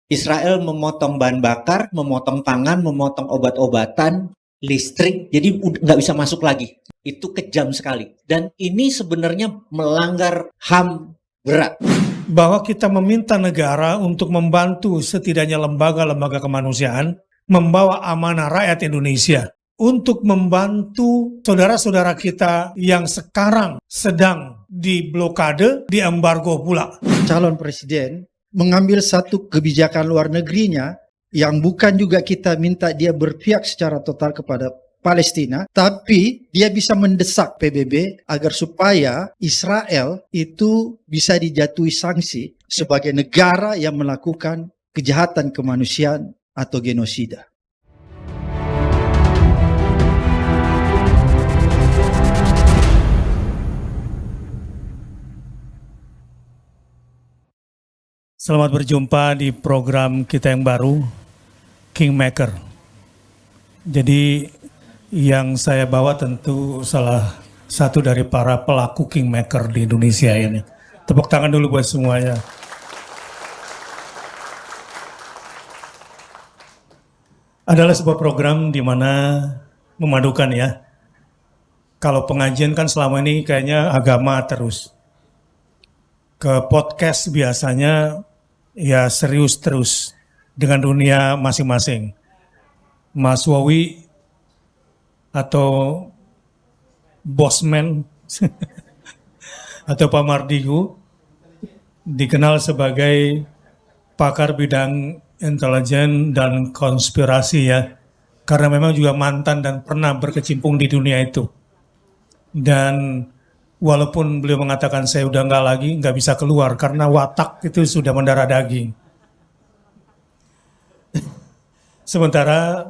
Israel memotong bahan bakar, memotong pangan, memotong obat-obatan, listrik, jadi nggak bisa masuk lagi. Itu kejam sekali. Dan ini sebenarnya melanggar HAM berat. Bahwa kita meminta negara untuk membantu setidaknya lembaga-lembaga kemanusiaan membawa amanah rakyat Indonesia untuk membantu saudara-saudara kita yang sekarang sedang diblokade, diembargo pula. Calon presiden mengambil satu kebijakan luar negerinya yang bukan juga kita minta dia berpihak secara total kepada Palestina, tapi dia bisa mendesak PBB agar supaya Israel itu bisa dijatuhi sanksi sebagai negara yang melakukan kejahatan kemanusiaan atau genosida. Selamat berjumpa di program kita yang baru, Kingmaker. Jadi yang saya bawa tentu salah satu dari para pelaku Kingmaker di Indonesia ini. Tepuk tangan dulu buat semuanya. Adalah sebuah program di mana memadukan ya. Kalau pengajian kan selama ini kayaknya agama terus. Ke podcast biasanya ya serius terus dengan dunia masing-masing. Mas Wawi atau Bosman atau Pak Mardigu dikenal sebagai pakar bidang intelijen dan konspirasi ya, karena memang juga mantan dan pernah berkecimpung di dunia itu. Dan walaupun beliau mengatakan saya udah nggak bisa keluar karena watak itu sudah mendarah daging. Sementara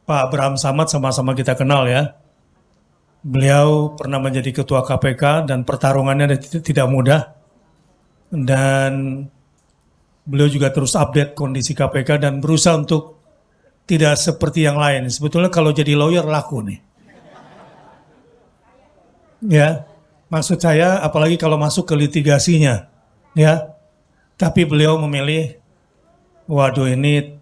Pak Abraham Samad sama-sama kita kenal ya. Beliau pernah menjadi ketua KPK dan pertarungannya tidak mudah. Dan beliau juga terus update kondisi KPK dan berusaha untuk tidak seperti yang lain. Sebetulnya kalau jadi lawyer laku nih. Ya. Maksud saya, apalagi kalau masuk ke litigasinya, ya. Tapi beliau memilih, waduh ini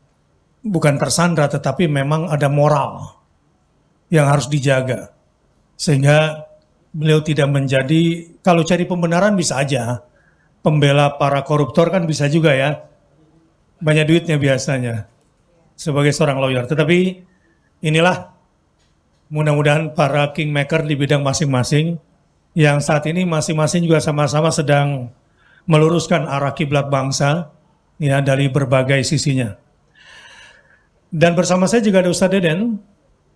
bukan tersandra, tetapi memang ada moral yang harus dijaga. Sehingga beliau tidak menjadi, kalau cari pembenaran bisa aja, pembela para koruptor kan bisa juga ya, banyak duitnya biasanya, sebagai seorang lawyer. Tetapi inilah, mudah-mudahan para kingmaker di bidang masing-masing, yang saat ini masing-masing juga sama-sama sedang meluruskan arah kiblat bangsa ya dari berbagai sisinya. Dan bersama saya juga ada Ustadz Deden,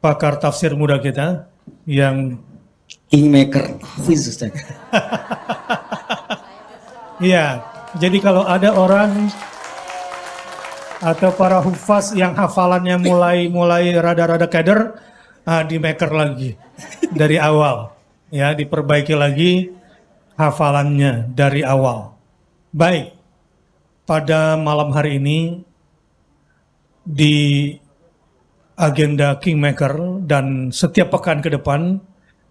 pakar tafsir muda kita yang Kingmaker, Ustaz. Iya, jadi kalau ada orang atau para hufaz yang hafalannya mulai rada-rada keder, di maker lagi dari awal. Ya, diperbaiki lagi hafalannya dari awal. Baik, pada malam hari ini di agenda Kingmaker dan setiap pekan ke depan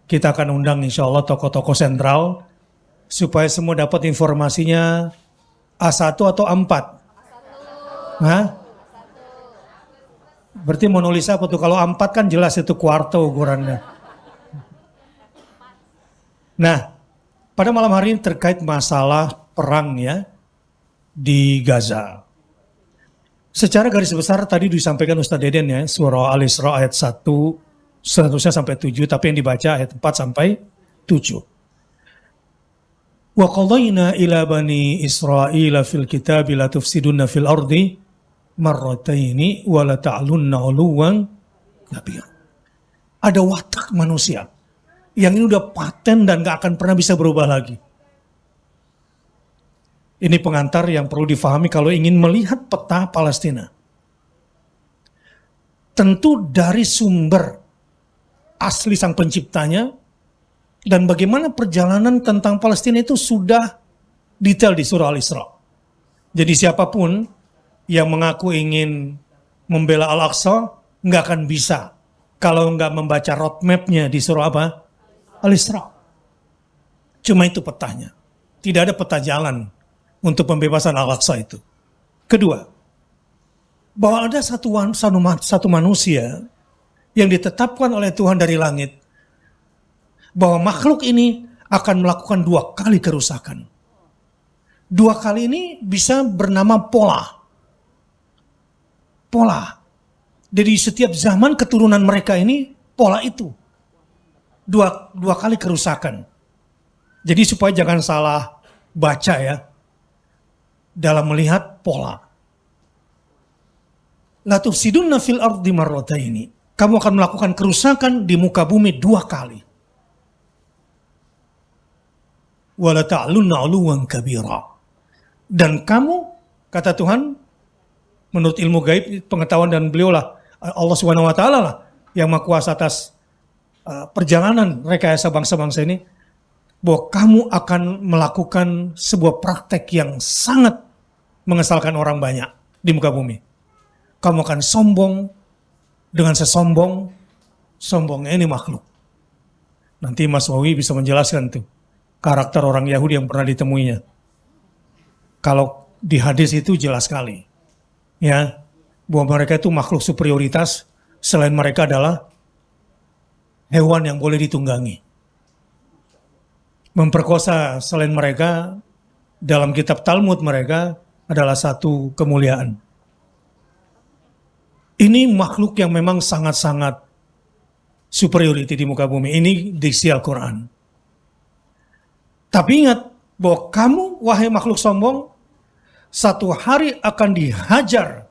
kita akan undang insya Allah tokoh-tokoh sentral supaya semua dapat informasinya A1 atau A4. Hah? Berarti mau nulis apa tuh? Kalau A4 kan jelas itu kuarto ukurannya. Nah, pada malam hari ini terkait masalah perang ya di Gaza. Secara garis besar tadi disampaikan Ustadz Deden ya, surah Al-Isra ayat 1 seterusnya sampai 7, tapi yang dibaca ayat 4 sampai 7. Wa qadayna ila bani Israila fil kitabi la tufsiduna fil ardi marrataini wa la ta'lunna 'uluwan kabira. Ada watak manusia yang ini udah paten dan gak akan pernah bisa berubah lagi. Ini pengantar yang perlu difahami kalau ingin melihat peta Palestina. Tentu dari sumber asli sang penciptanya dan bagaimana perjalanan tentang Palestina itu sudah detail di surah Al-Isra. Jadi siapapun yang mengaku ingin membela Al-Aqsa nggak akan bisa kalau nggak membaca roadmap-nya di surah apa? Al-Isra. Cuma itu petanya. Tidak ada peta jalan untuk pembebasan Al-Aqsa itu. Kedua, bahwa ada satu manusia yang ditetapkan oleh Tuhan dari langit, bahwa makhluk ini akan melakukan 2 kali kerusakan. 2 kali ini bisa bernama pola. Jadi setiap zaman keturunan mereka ini pola itu. 2 kali kerusakan. Jadi supaya jangan salah baca ya dalam melihat pola. La tufsidunna fil ardi marrataini. Kamu akan melakukan kerusakan di muka bumi 2 kali. Wala ta'lunna 'uluwan kabira. Dan kamu, kata Tuhan, menurut ilmu gaib, pengetahuan dan beliau lah, Allah Subhanahu wa taala lah yang maha kuasa atas perjalanan rekayasa bangsa-bangsa ini, bahwa kamu akan melakukan sebuah praktek yang sangat mengesalkan orang banyak di muka bumi. Kamu akan sombong dengan sombongnya ini makhluk. Nanti Mas Wawi bisa menjelaskan tuh karakter orang Yahudi yang pernah ditemuinya. Kalau di hadis itu jelas sekali, ya, bahwa mereka itu makhluk superioritas, selain mereka adalah hewan yang boleh ditunggangi. Memperkosa selain mereka, dalam kitab Talmud mereka adalah satu kemuliaan. Ini makhluk yang memang sangat-sangat superiority di muka bumi. Ini diksi Al-Quran. Tapi ingat bahwa kamu, wahai makhluk sombong, satu hari akan dihajar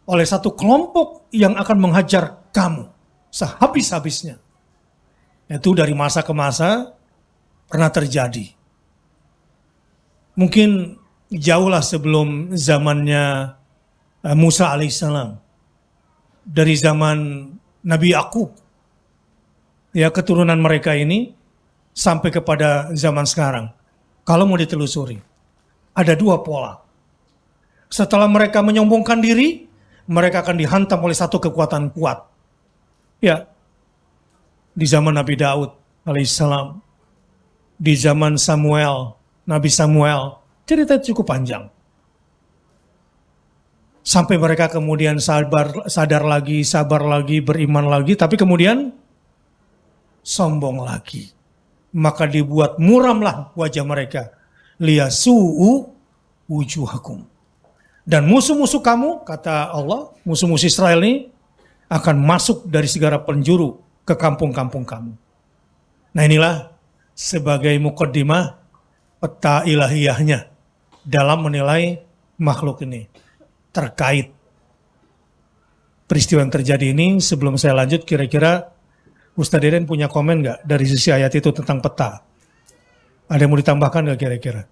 oleh satu kelompok yang akan menghajar kamu sehabis-habisnya. Itu dari masa ke masa pernah terjadi. Mungkin jauhlah sebelum zamannya Musa alaihissalam. Dari zaman Nabi Yakub, ya, keturunan mereka ini sampai kepada zaman sekarang. Kalau mau ditelusuri, ada 2 pola. Setelah mereka menyombongkan diri, mereka akan dihantam oleh satu kekuatan kuat. Ya, di zaman Nabi Daud alaihissalam, di zaman Nabi Samuel, cerita cukup panjang. Sampai mereka kemudian sabar lagi, beriman lagi, tapi kemudian sombong lagi. Maka dibuat muramlah wajah mereka. Liyasu'u wujuhakum. Dan musuh-musuh kamu, kata Allah, musuh-musuh Israel ini akan masuk dari segala penjuru ke kampung-kampung kamu. Nah inilah sebagai mukaddimah peta ilahiyahnya dalam menilai makhluk ini. Terkait peristiwa yang terjadi ini, sebelum saya lanjut, kira-kira Ustaz Deden punya komen nggak dari sisi ayat itu tentang peta? Ada yang mau ditambahkan nggak kira-kira?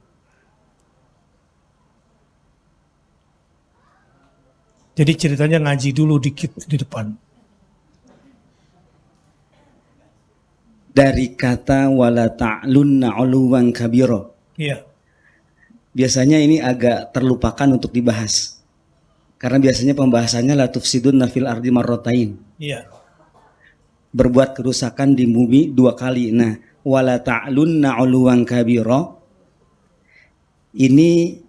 Jadi ceritanya ngaji dulu dikit di depan. Dari kata wala ta'lunna 'uluwan kabira. Iya. Biasanya ini agak terlupakan untuk dibahas. Karena biasanya pembahasannya la tufsidunna fil ardi marratain. Iya. Berbuat kerusakan di bumi 2 kali. Nah, wala ta'lunna 'uluwan kabira. Ini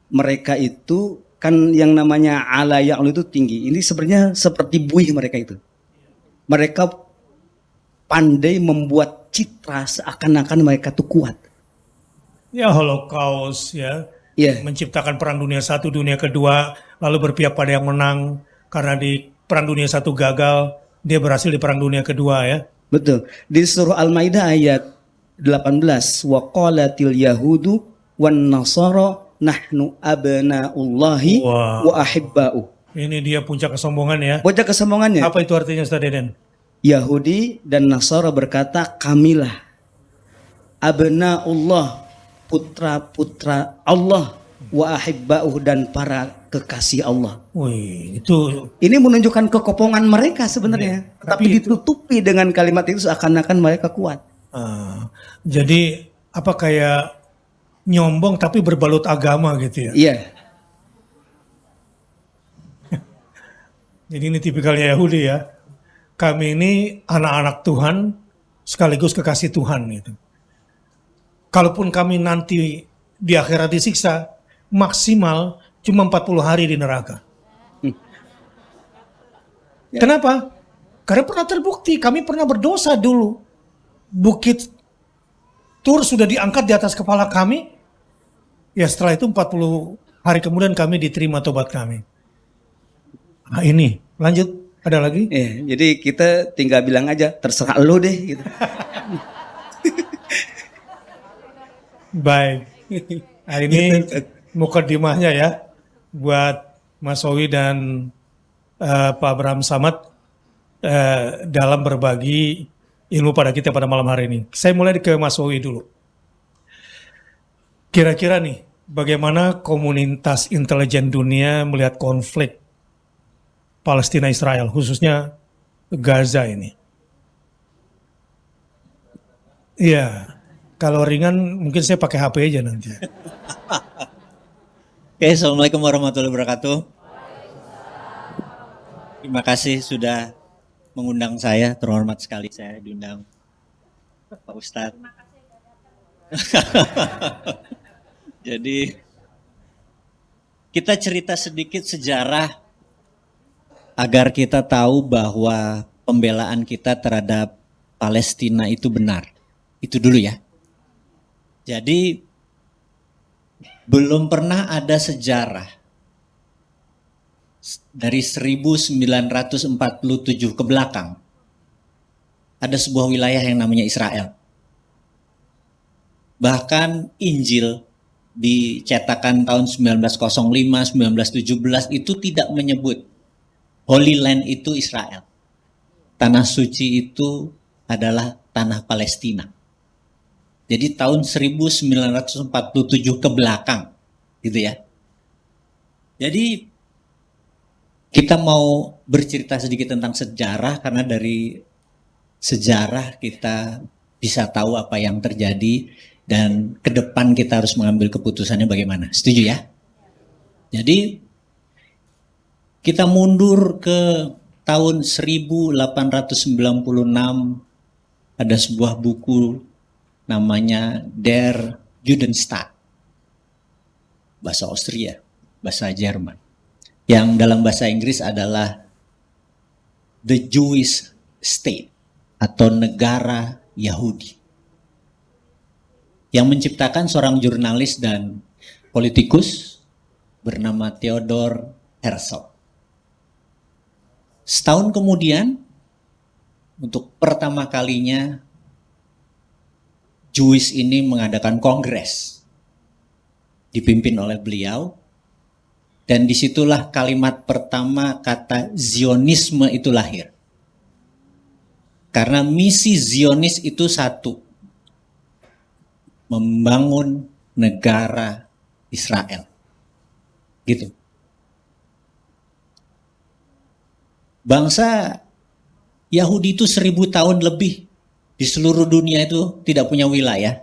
mereka itu kan yang namanya ala ya'lu itu tinggi. Ini sebenarnya seperti buih mereka itu. Mereka pandai membuat citra seakan-akan mereka itu kuat. Ya, Holocaust ya. Iya. Menciptakan perang dunia 1, dunia kedua, lalu berpihak pada yang menang karena di perang dunia 1 gagal, dia berhasil di perang dunia kedua ya. Betul. Di surah Al-Maidah ayat 18, wa qalatil yahudu wan nasara nahnu abna'ullahi wa ahibba'u. Ini dia puncak kesombongan ya. Puncak kesombongannya. Apa itu artinya Ustaz Deden? Yahudi dan Nasara berkata, kamilah abna'ullah, putra-putra Allah, wa ahibba'u, dan para kekasih Allah. Wih, itu Ini menunjukkan kekopongan mereka sebenarnya. Ya, Tapi ditutupi dengan kalimat itu seakan-akan mereka kuat. jadi apa kayak nyombong tapi berbalut agama gitu ya. Iya. Jadi ini tipikalnya Yahudi ya. Kami ini anak-anak Tuhan sekaligus kekasih Tuhan gitu. Kalaupun kami nanti di akhirat disiksa, maksimal cuma 40 hari di neraka. Ya. Kenapa? Karena pernah terbukti, kami pernah berdosa dulu. Bukit Tur sudah diangkat di atas kepala kami. Ya setelah itu 40 hari kemudian kami diterima tobat kami. Nah ini, lanjut. Ada lagi? Jadi kita tinggal bilang aja, terserah lo deh gitu. Baik. Nah ini mukadimahnya ya. Buat Mas Owi dan Pak Abraham Samad dalam berbagi ilmu pada kita pada malam hari ini. Saya mulai ke Mas Owi dulu. Kira-kira nih, bagaimana komunitas intelijen dunia melihat konflik Palestina-Israel, khususnya Gaza ini? Iya, kalau ringan mungkin saya pakai HP aja nanti. Oke, Assalamualaikum warahmatullahi wabarakatuh. Terima kasih sudah mengundang saya, terhormat sekali saya diundang Pak Ustadz. Jadi kita cerita sedikit sejarah agar kita tahu bahwa pembelaan kita terhadap Palestina itu benar. Itu dulu ya. Jadi belum pernah ada sejarah dari 1947 ke belakang ada sebuah wilayah yang namanya Israel. Bahkan Injil dicetakan tahun 1905, 1917 itu tidak menyebut Holy Land itu Israel. Tanah suci itu adalah tanah Palestina. Jadi tahun 1947 ke belakang gitu ya. Jadi kita mau bercerita sedikit tentang sejarah karena dari sejarah kita bisa tahu apa yang terjadi dan ke depan kita harus mengambil keputusannya bagaimana. Setuju ya? Jadi kita mundur ke tahun 1896, ada sebuah buku namanya Der Judenstaat, bahasa Austria, bahasa Jerman, yang dalam bahasa Inggris adalah The Jewish State atau negara Yahudi, yang menciptakan seorang jurnalis dan politikus bernama Theodor Herzl. Setahun kemudian, untuk pertama kalinya Jewish ini mengadakan kongres dipimpin oleh beliau, dan disitulah kalimat pertama kata Zionisme itu lahir. Karena misi Zionis itu satu, membangun negara Israel. Gitu. Bangsa Yahudi itu 1000 tahun lebih di seluruh dunia itu tidak punya wilayah.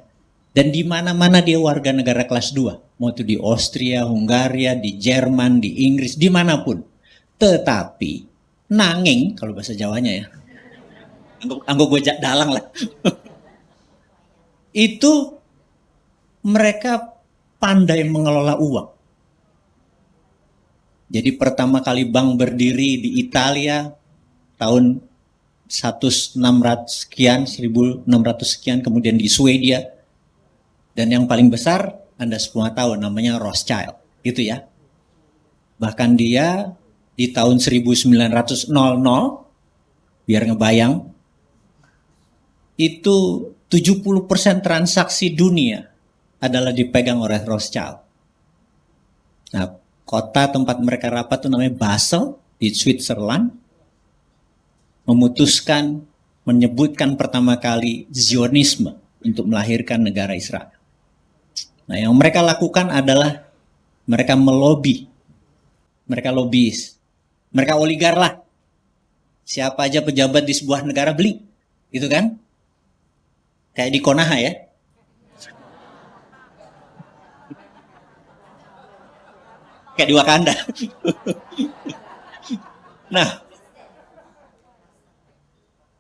Dan di mana-mana dia warga negara kelas 2. Mau itu di Austria, Hungaria, di Jerman, di Inggris, dimanapun. Tetapi nanging, kalau bahasa Jawanya ya, anggo gue dalang lah. Itu mereka pandai mengelola uang. Jadi pertama kali bank berdiri di Italia tahun 1600 sekian, 1600 sekian, kemudian di Swedia. Dan yang paling besar, Anda semua tahu, namanya Rothschild, gitu ya. Bahkan dia di tahun 1900, biar ngebayang, itu 70% transaksi dunia adalah dipegang oleh Rothschild. Nah, kota tempat mereka rapat itu namanya Basel di Switzerland, memutuskan menyebutkan pertama kali Zionisme untuk melahirkan negara Israel. Nah, yang mereka lakukan adalah mereka melobi, mereka lobis, mereka oligar lah. Siapa aja pejabat di sebuah negara beli, gitu kan? Kayak di Konaha ya. Kayak di Wakanda. Nah,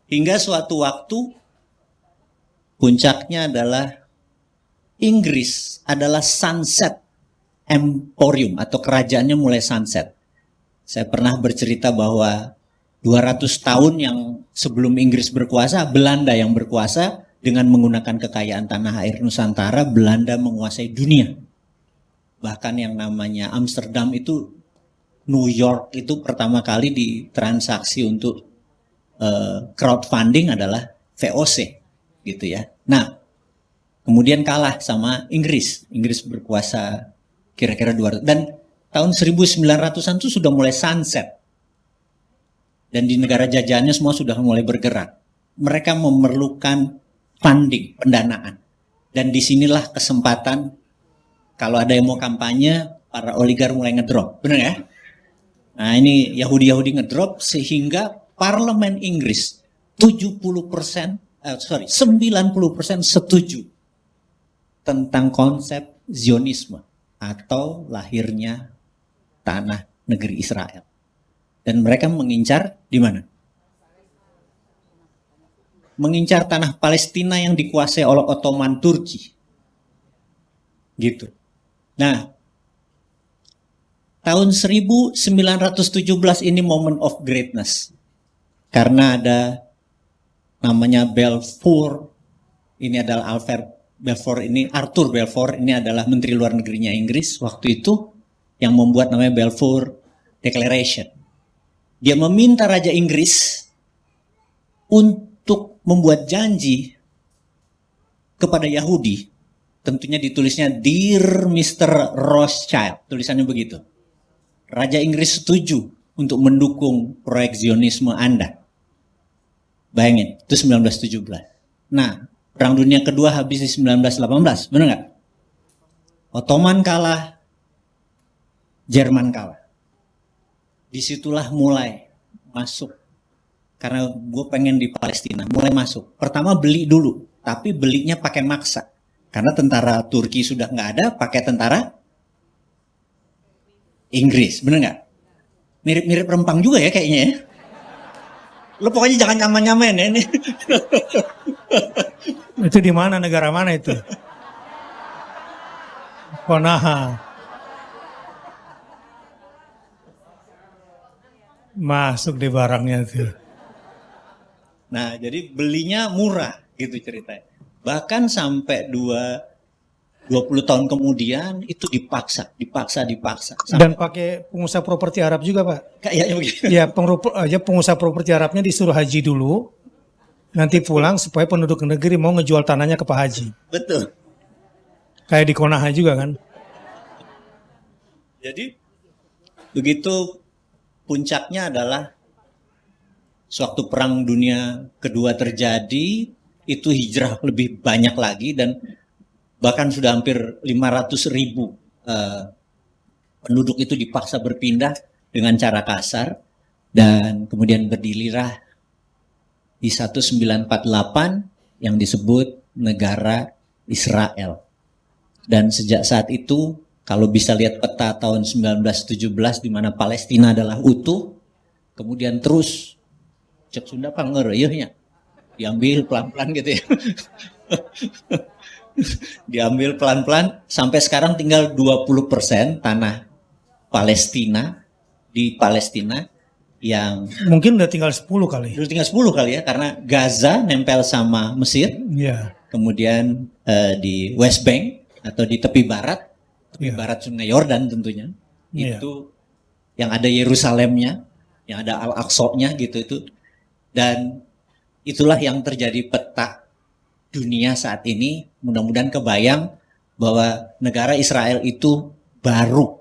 hingga suatu waktu puncaknya adalah Inggris adalah sunset emporium atau kerajaannya mulai sunset. Saya pernah bercerita bahwa 200 tahun yang sebelum Inggris berkuasa, Belanda yang berkuasa, dengan menggunakan kekayaan tanah air Nusantara, Belanda menguasai dunia. Bahkan yang namanya Amsterdam itu, New York itu pertama kali ditransaksi untuk crowdfunding adalah VOC gitu ya. Nah, kemudian kalah sama Inggris. Inggris berkuasa kira-kira 200, dan tahun 1900-an itu sudah mulai sunset. Dan di negara jajahannya semua sudah mulai bergerak. Mereka memerlukan funding, pendanaan. Dan disinilah kesempatan, kalau ada yang mau kampanye, para oligar mulai ngedrop. Benar ya? Nah ini Yahudi-Yahudi ngedrop sehingga parlemen Inggris 90% setuju tentang konsep Zionisme atau lahirnya tanah negeri Israel. Dan mereka mengincar di mana? Mengincar tanah Palestina yang dikuasai oleh Ottoman Turki. Gitu. Nah, tahun 1917 ini moment of greatness. Karena ada namanya Balfour, ini adalah Arthur Balfour, ini adalah Menteri Luar Negerinya Inggris waktu itu, yang membuat namanya Balfour Declaration. Dia meminta Raja Inggris untuk membuat janji kepada Yahudi. Tentunya ditulisnya Dear Mr. Rothschild, tulisannya begitu. Raja Inggris setuju untuk mendukung proyek Zionisme Anda. Bayangin, itu 1917. Nah, Perang Dunia Kedua habis di 1918, benar nggak? Ottoman kalah, Jerman kalah. Disitulah mulai masuk, karena gue pengen di Palestina, mulai masuk. Pertama beli dulu, tapi belinya pakai maksa. Karena tentara Turki sudah nggak ada, pakai tentara Inggris, bener nggak? Mirip-mirip Rempang juga ya kayaknya ya. Lo pokoknya jangan nyaman-nyamain ya ini. Itu di mana, negara mana itu? Konaha. Masuk di barangnya tuh. Nah, jadi belinya murah gitu ceritanya. Bahkan sampai 20 tahun kemudian itu dipaksa. Dan pakai pengusaha properti Arab juga, Pak. Kayaknya begitu. Ya, pengusaha properti Arabnya disuruh haji dulu, nanti pulang supaya penduduk negeri mau ngejual tanahnya ke Pak Haji. Betul. Kayak di Konaha juga kan. Jadi begitu puncaknya adalah sewaktu Perang Dunia Kedua terjadi, itu hijrah lebih banyak lagi dan bahkan sudah hampir 500.000 penduduk itu dipaksa berpindah dengan cara kasar dan kemudian berdirilah di 1948 yang disebut negara Israel. Dan sejak saat itu, kalau bisa lihat peta tahun 1917 di mana Palestina adalah utuh, kemudian terus cek Sunda pangereueuhnya diambil pelan-pelan gitu ya. Diambil pelan-pelan sampai sekarang tinggal 20% tanah Palestina di Palestina yang mungkin udah tinggal 10 kali. Udah tinggal 10 kali ya, karena Gaza nempel sama Mesir. Iya. Kemudian di West Bank atau di tepi barat barat Sungai Yordan tentunya, itu yang ada Yerusalemnya, yang ada Al-Aqsa-nya gitu itu, dan itulah yang terjadi peta dunia saat ini. Mudah-mudahan kebayang bahwa negara Israel itu baru.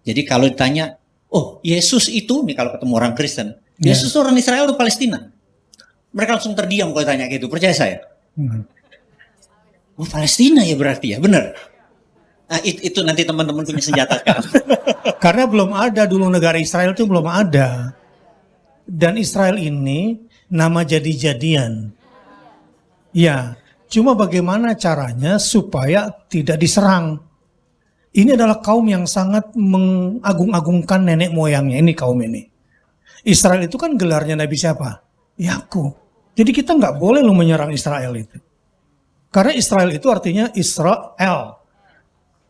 Jadi kalau ditanya, oh Yesus itu, nih kalau ketemu orang Kristen, Yesus orang Israel atau Palestina? Mereka langsung terdiam kalau ditanya gitu, percaya saya. Oh Palestina ya berarti ya, benar. Nah, itu nanti teman-teman punya senjata sekarang. Karena belum ada dulu negara Israel itu belum ada. Dan Israel ini nama jadi-jadian. Ya, cuma bagaimana caranya supaya tidak diserang. Ini adalah kaum yang sangat mengagung-agungkan nenek moyangnya, ini kaum ini. Israel itu kan gelarnya Nabi siapa? Yakub. Jadi kita nggak boleh lu menyerang Israel itu. Karena Israel itu artinya Israel.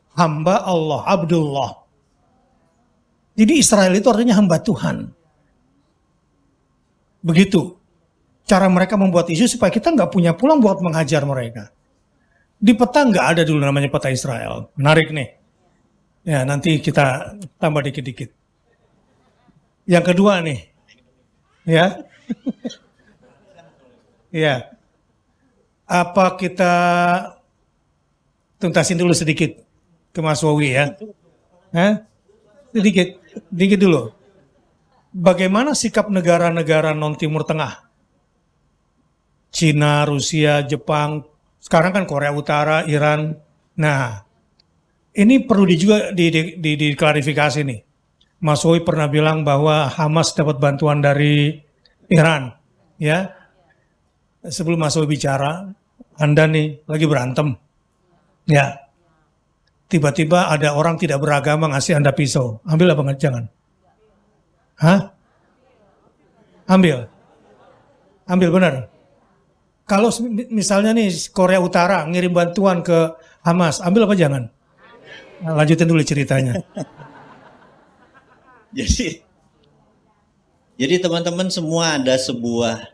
Hamba Allah, Abdullah. Jadi Israel itu artinya hamba Tuhan. Begitu cara mereka membuat isu supaya kita nggak punya pulang buat menghajar mereka. Di peta nggak ada dulu namanya peta Israel. Menarik nih. Ya, nanti kita tambah dikit-dikit. Yang kedua nih. Ya. Ya. Apa kita tuntasin dulu sedikit ke Mas Wowi ya? Hah? Sedikit dulu. Bagaimana sikap negara-negara non-Timur Tengah? Cina, Rusia, Jepang, sekarang kan Korea Utara, Iran. Nah, ini perlu juga diklarifikasi nih. Mas Wowi pernah bilang bahwa Hamas dapat bantuan dari Iran, ya. Sebelum Mas Wowi bicara, Anda nih lagi berantem, ya. Tiba-tiba ada orang tidak beragama ngasih Anda pisau, ambil apa nggak? Jangan. Hah? Ambil benar. Kalau misalnya nih Korea Utara ngirim bantuan ke Hamas, ambil apa jangan? Nah, lanjutin dulu ceritanya. Jadi teman-teman semua ada sebuah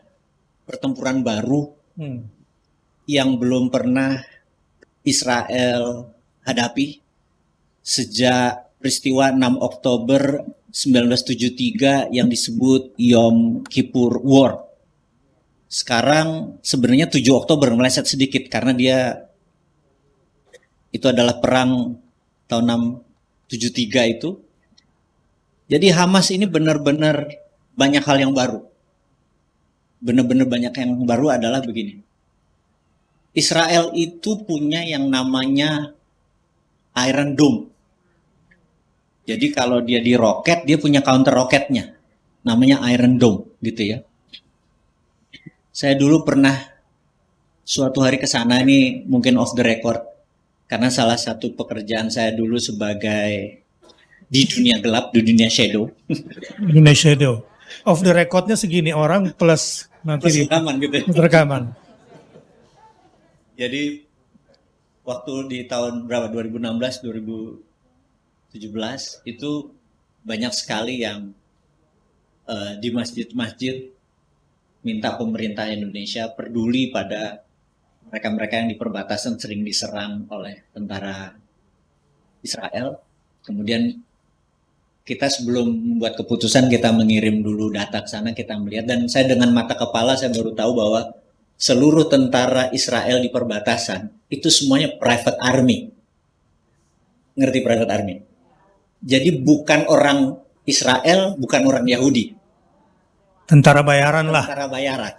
pertempuran baru yang belum pernah Israel hadapi sejak peristiwa 6 Oktober 1973 yang disebut Yom Kippur War. Sekarang sebenarnya 7 Oktober meleset sedikit karena itu adalah perang tahun 73 itu. Jadi Hamas ini benar-benar banyak hal yang baru. Benar-benar banyak yang baru adalah begini. Israel itu punya yang namanya Iron Dome. Jadi kalau dia di roket, dia punya counter roketnya. Namanya Iron Dome gitu ya. Saya dulu pernah suatu hari ke sana, ini mungkin off the record. Karena salah satu pekerjaan saya dulu sebagai di dunia gelap, di dunia shadow. Dunia shadow. Off the recordnya segini orang plus nanti Plus rekaman gitu. Rekaman. Jadi waktu di tahun berapa 2016 2017 itu banyak sekali yang di masjid-masjid minta pemerintah Indonesia peduli pada mereka-mereka yang di perbatasan sering diserang oleh tentara Israel. Kemudian kita sebelum membuat keputusan kita mengirim dulu data ke sana, kita melihat, dan saya dengan mata kepala saya baru tahu bahwa seluruh tentara Israel di perbatasan itu semuanya private army. Ngerti private army? Jadi bukan orang Israel, bukan orang Yahudi. Tentara bayaran lah. Tentara bayaran.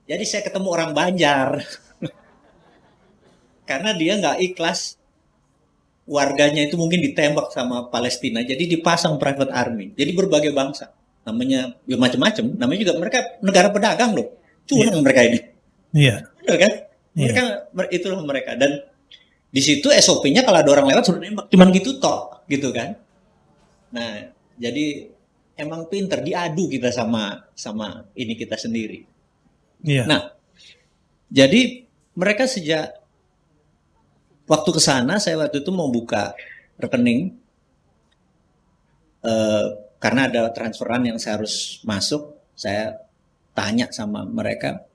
Jadi saya ketemu orang Banjar. Karena dia nggak ikhlas warganya itu mungkin ditembak sama Palestina. Jadi dipasang private army. Jadi berbagai bangsa. Namanya ya macam-macam. Namanya juga mereka negara pedagang loh. Curang mereka ini. Iya. Benar kan? Mereka itulah mereka. Dan di situ SOP-nya kalau ada orang lewat suruh nembak. Cuman gitu toh, gitu kan. Nah, jadi emang pinter diadu kita sama ini kita sendiri. Iya. Nah, jadi mereka sejak waktu ke sana, saya waktu itu mau buka rekening karena ada transferan yang saya harus masuk. Saya tanya sama mereka,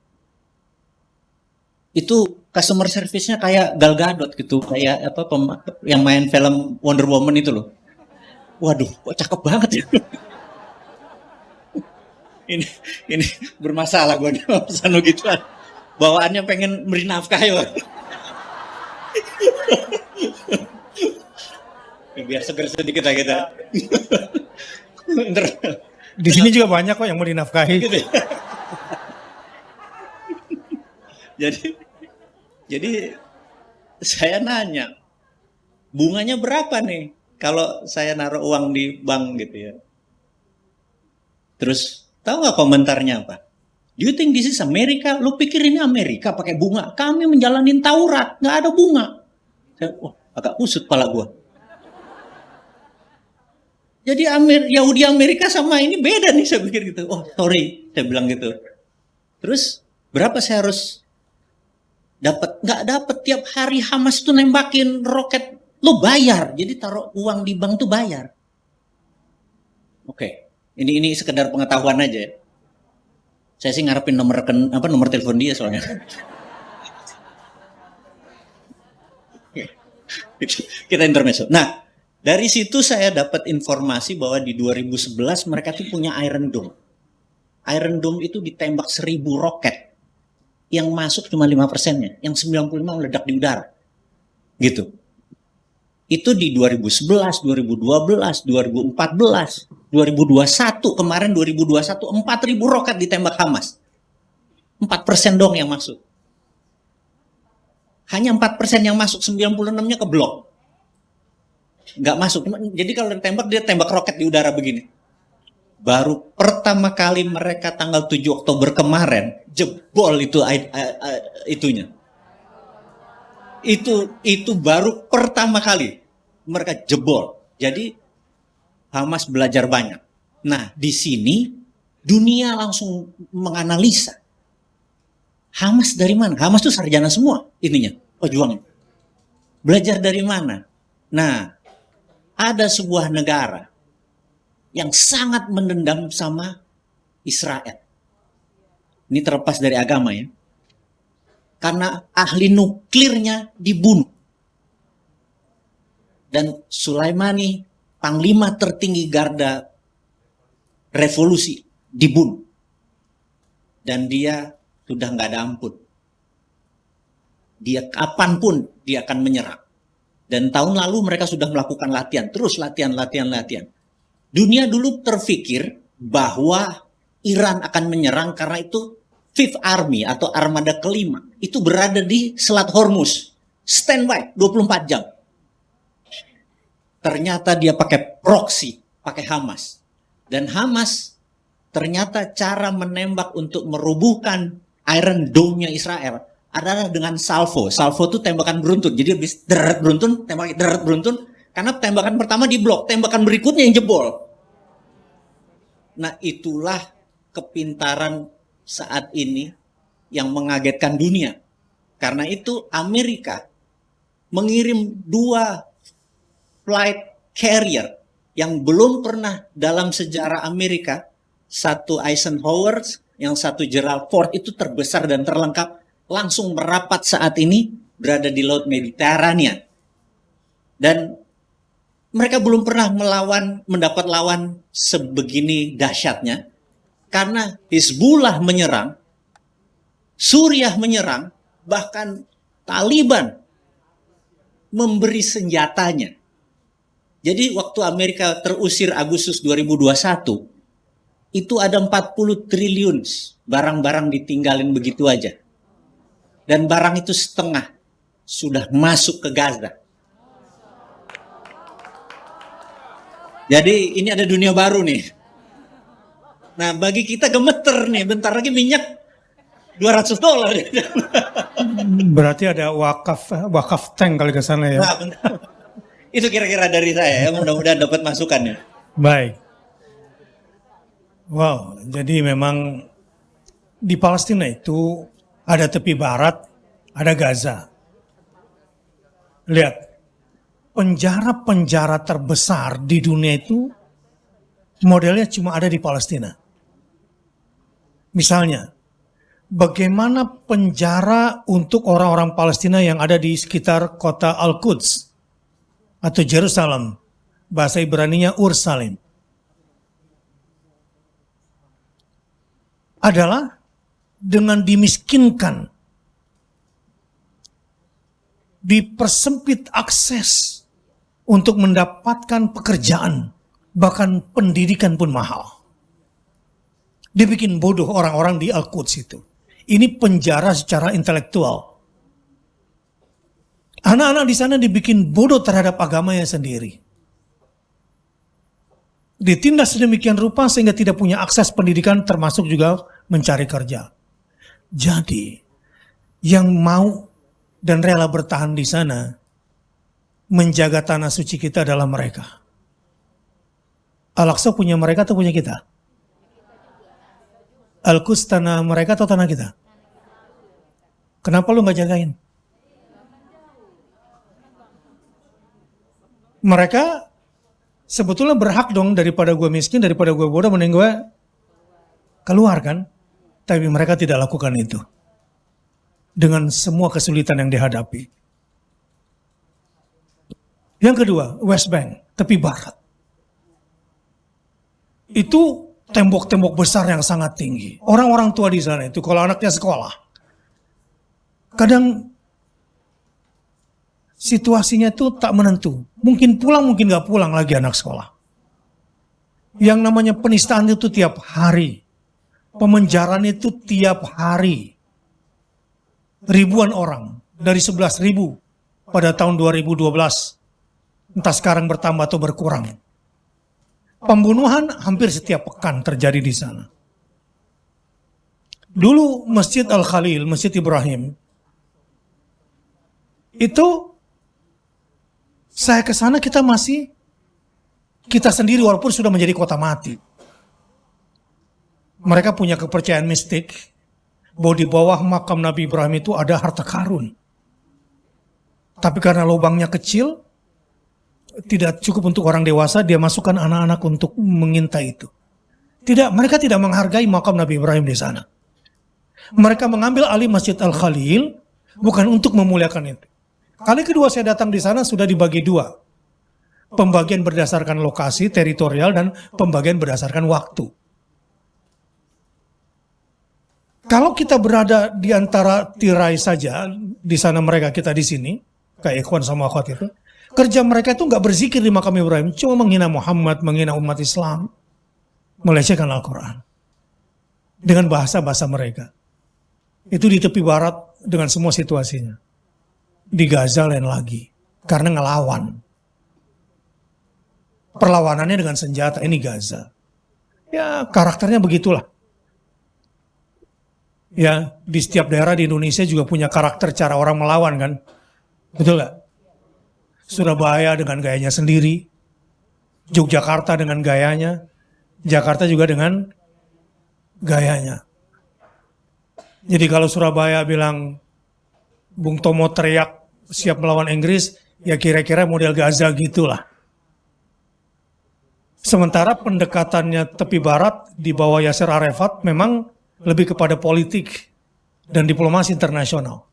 itu customer service-nya kayak Gal Gadot gitu, kayak apa yang main film Wonder Woman itu loh. Waduh, kok cakep banget ya. ini bermasalah gue pesan gituan. Bawaannya pengen beri nafkah ya. Biar seger sedikit lah kita. Di sini juga banyak kok yang mau dinafkahi. Gitu ya? Jadi saya nanya, bunganya berapa nih kalau saya naruh uang di bank gitu ya. Terus tahu nggak komentarnya apa? Do you think this is Amerika? Lu pikir ini Amerika pakai bunga? Kami menjalanin Taurat, nggak ada bunga. Saya, agak kusut pala gua. Jadi Yahudi Amerika sama ini beda nih, saya pikir gitu. Oh sorry, saya bilang gitu. Terus berapa saya harus dapat? Nggak dapat, tiap hari Hamas tuh nembakin roket, lo bayar. Jadi taruh uang di bank tuh bayar. Oke. Ini sekedar pengetahuan aja ya. Saya sih ngarepin nomor telepon dia soalnya. Kita intermezzo. Nah, dari situ saya dapat informasi bahwa di 2011 mereka tuh punya Iron Dome. Iron Dome itu ditembak 1000 roket. Yang masuk cuma 5%-nya, yang 95 meledak di udara. Gitu. Itu di 2011, 2012, 2014, 2021, kemarin 2021, 4.000 roket ditembak Hamas. 4% dong yang masuk. Hanya 4% yang masuk, 96-nya keblok. Nggak masuk. Jadi kalau ditembak, dia tembak roket di udara begini. Baru pertama kali mereka tanggal 7 Oktober kemarin, jebol itu itunya. Itu baru pertama kali mereka jebol. Jadi Hamas belajar banyak. Nah, di sini dunia langsung menganalisa. Hamas dari mana? Hamas itu sarjana semua ininya, pejuangnya. Belajar dari mana? Nah, ada sebuah negara yang sangat mendendam sama Israel. Ini terlepas dari agama ya. Karena ahli nuklirnya dibunuh. Dan Sulaimani, panglima tertinggi garda revolusi, dibunuh. Dan dia sudah nggak ada ampun. Dia kapanpun dia akan menyerang. Dan tahun lalu mereka sudah melakukan latihan, terus latihan. Dunia dulu terfikir bahwa Iran akan menyerang karena itu Fifth Army atau armada kelima itu berada di Selat Hormuz, standby 24 jam. Ternyata dia pakai proxy, pakai Hamas. Dan Hamas ternyata cara menembak untuk merubuhkan Iron Dome-nya Israel adalah dengan salvo. Salvo itu tembakan beruntun. Jadi habis deret beruntun, tembak deret beruntun. Karena tembakan pertama diblok, tembakan berikutnya yang jebol. Nah, itulah kepintaran saat ini yang mengagetkan dunia. Karena itu Amerika mengirim 2 flight carrier yang belum pernah dalam sejarah Amerika. Satu Eisenhower, yang satu Gerald Ford, itu terbesar dan terlengkap. Langsung merapat saat ini berada di Laut Mediterania. Dan mereka belum pernah mendapat lawan sebegini dahsyatnya. Karena Hizbullah menyerang, Suriah menyerang, bahkan Taliban memberi senjatanya. Jadi waktu Amerika terusir Agustus 2021, itu ada 40 triliun barang-barang ditinggalin begitu aja. Dan barang itu setengah sudah masuk ke Gaza. Jadi ini ada dunia baru nih. Nah, bagi kita gemeter nih, bentar lagi minyak $200. Berarti ada wakaf tank kali ke sana ya. Nah, itu kira-kira dari saya ya, mudah-mudahan dapat masukan ya. Baik. Wow, jadi memang di Palestina itu ada tepi barat, ada Gaza. Lihat, penjara-penjara terbesar di dunia itu modelnya cuma ada di Palestina. Misalnya, bagaimana penjara untuk orang-orang Palestina yang ada di sekitar kota Al-Quds atau Jerusalem, bahasa Ibraninya Ursalim, adalah dengan dimiskinkan, dipersempit akses untuk mendapatkan pekerjaan, bahkan pendidikan pun mahal. Dibikin bodoh orang-orang di Al-Quds itu. Ini penjara secara intelektual. Anak-anak di sana dibikin bodoh terhadap agamanya sendiri. Ditindas sedemikian rupa sehingga tidak punya akses pendidikan termasuk juga mencari kerja. Jadi, yang mau dan rela bertahan di sana, menjaga tanah suci kita adalah mereka. Al-Aqsa punya mereka atau punya kita? Al-Quds tanah mereka atau tanah kita? Kenapa lu nggak jagain? Mereka Sebetulnya berhak dong daripada gue miskin, daripada gue bodoh, mending gue keluar kan. Tapi mereka tidak lakukan itu. Dengan semua kesulitan yang dihadapi. Yang kedua, West Bank, tepi barat. Itu tembok-tembok besar yang sangat tinggi. Orang-orang tua di sana itu kalau anaknya sekolah, kadang situasinya itu tak menentu. Mungkin pulang, mungkin gak pulang lagi anak sekolah. Yang namanya penistaan itu tiap hari. Pemenjaraan itu tiap hari. Ribuan orang, dari 11.000 pada tahun 2012. Entah sekarang bertambah atau berkurang. Pembunuhan hampir setiap pekan terjadi di sana. Dulu Masjid Al-Khalil, Masjid Ibrahim, itu saya ke sana kita sendiri walaupun sudah menjadi kota mati. Mereka punya kepercayaan mistik bahwa di bawah makam Nabi Ibrahim itu ada harta karun. Tapi karena lubangnya kecil, tidak cukup untuk orang dewasa, dia masukkan anak-anak untuk mengintai itu. Tidak, mereka tidak menghargai makam Nabi Ibrahim di sana. Mereka mengambil alih Masjid Al-Khalil bukan untuk memuliakan itu. Kali kedua saya datang di sana sudah dibagi dua. Pembagian berdasarkan lokasi, teritorial, dan pembagian berdasarkan waktu. Kalau kita berada di antara tirai saja, di sana mereka, kita di sini, kayak ikhwan sama akhwat itu, kerja mereka itu nggak berzikir di makam Ibrahim, cuma menghina Muhammad, menghina umat Islam, melecehkan Al-Quran dengan bahasa-bahasa mereka. Itu di tepi barat dengan semua situasinya. Di Gaza lain lagi, karena ngelawan. Perlawanannya dengan senjata, ini Gaza. Ya karakternya begitulah. Ya di setiap daerah di Indonesia juga punya karakter cara orang melawan kan, betul nggak? Surabaya dengan gayanya sendiri, Yogyakarta dengan gayanya, Jakarta juga dengan gayanya. Jadi kalau Surabaya bilang Bung Tomo teriak siap melawan Inggris, ya kira-kira model Gaza gitulah. Sementara pendekatannya tepi barat di bawah Yasser Arafat memang lebih kepada politik dan diplomasi internasional.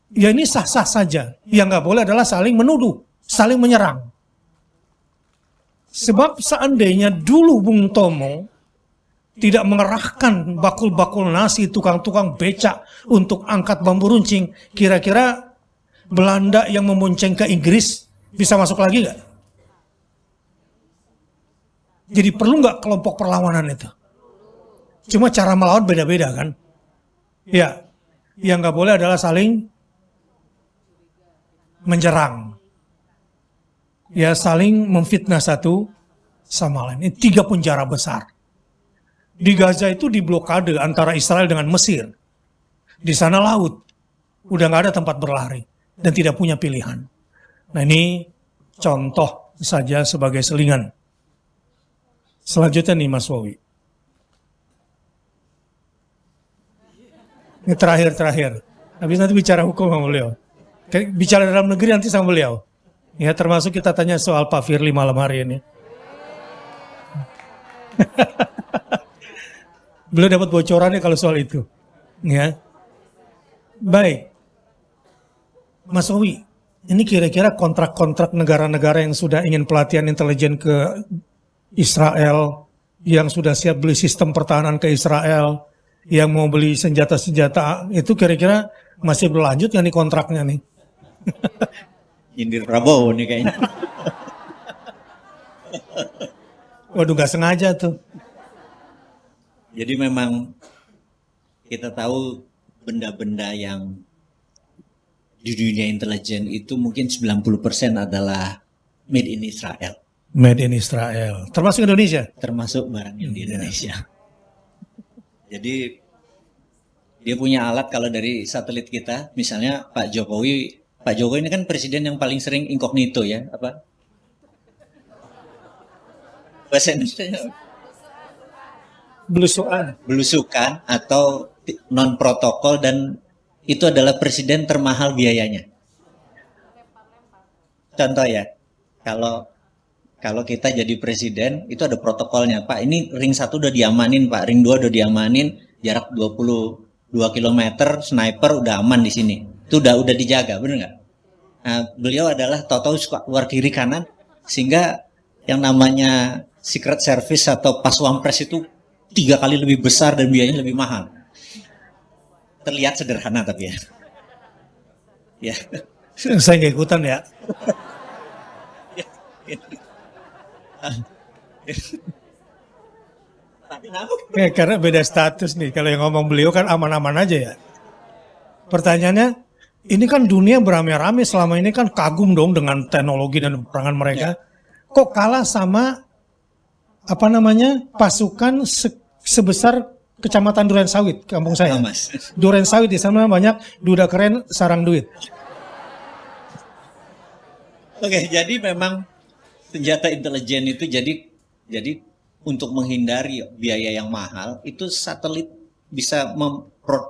Ya ini sah-sah saja. Yang nggak boleh adalah saling menuduh, saling menyerang. Sebab seandainya dulu Bung Tomo tidak mengerahkan bakul-bakul nasi, tukang-tukang becak untuk angkat bambu runcing, kira-kira Belanda yang membonceng ke Inggris bisa masuk lagi nggak? Jadi perlu nggak kelompok perlawanan itu? Cuma cara melawan beda-beda kan? Ya, yang nggak boleh adalah saling menyerang, ya saling memfitnah satu sama lain. Ini 3 penjara besar. Di Gaza itu diblokade antara Israel dengan Mesir. Di sana laut, udah nggak ada tempat berlari dan tidak punya pilihan. Nah ini contoh saja sebagai selingan. Selanjutnya nih Mas Wawi. Ini terakhir. Habis nanti bicara hukum sama beliau. Bicara dalam negeri nanti sama beliau. Ya termasuk kita tanya soal Pak Firly malam hari ini. Beliau dapat bocorannya kalau soal itu. Ya. Baik. Mas Owi, ini kira-kira kontrak-kontrak negara-negara yang sudah ingin pelatihan intelijen ke Israel, yang sudah siap beli sistem pertahanan ke Israel, yang mau beli senjata-senjata, itu kira-kira masih berlanjut nggak nih kontraknya nih? Nyindir Prabowo nih kayaknya. Waduh nggak sengaja tuh. Jadi memang kita tahu benda-benda yang di dunia intelijen itu mungkin 90% adalah made in Israel. Made in Israel, termasuk Indonesia? Termasuk barang yang di Indonesia. Jadi dia punya alat kalau dari satelit kita, misalnya Pak Jokowi ini kan presiden yang paling sering incognito ya, apa? Bahasa Indonesia belusukan atau non protokol, dan itu adalah presiden termahal biayanya. Contoh ya, kalau kalau kita jadi presiden itu ada protokolnya. Pak, ini ring 1 udah diamanin, Pak. Ring 2 udah diamanin, jarak 22 kilometer, sniper udah aman di sini. Itu udah dijaga, bener nggak? Nah, beliau adalah tahu-tahu suka keluar kiri kanan, sehingga yang namanya Secret Service atau pas Wampres itu 3 kali lebih besar dan biayanya lebih mahal. Terlihat sederhana tapi ya. Ya. Saya nggak ikutan ya. Karena beda status nih. Kalau yang ngomong beliau kan aman-aman aja ya. Pertanyaannya, ini kan dunia beramai-ramai selama ini kan kagum dong dengan teknologi dan peperangan mereka. Kok kalah sama pasukan sebesar Kecamatan Duren Sawit, kampung saya. Mas. Duren Sawit di sana banyak duda keren sarang duit. Oke, jadi memang senjata intelijen itu jadi untuk menghindari biaya yang mahal, itu satelit bisa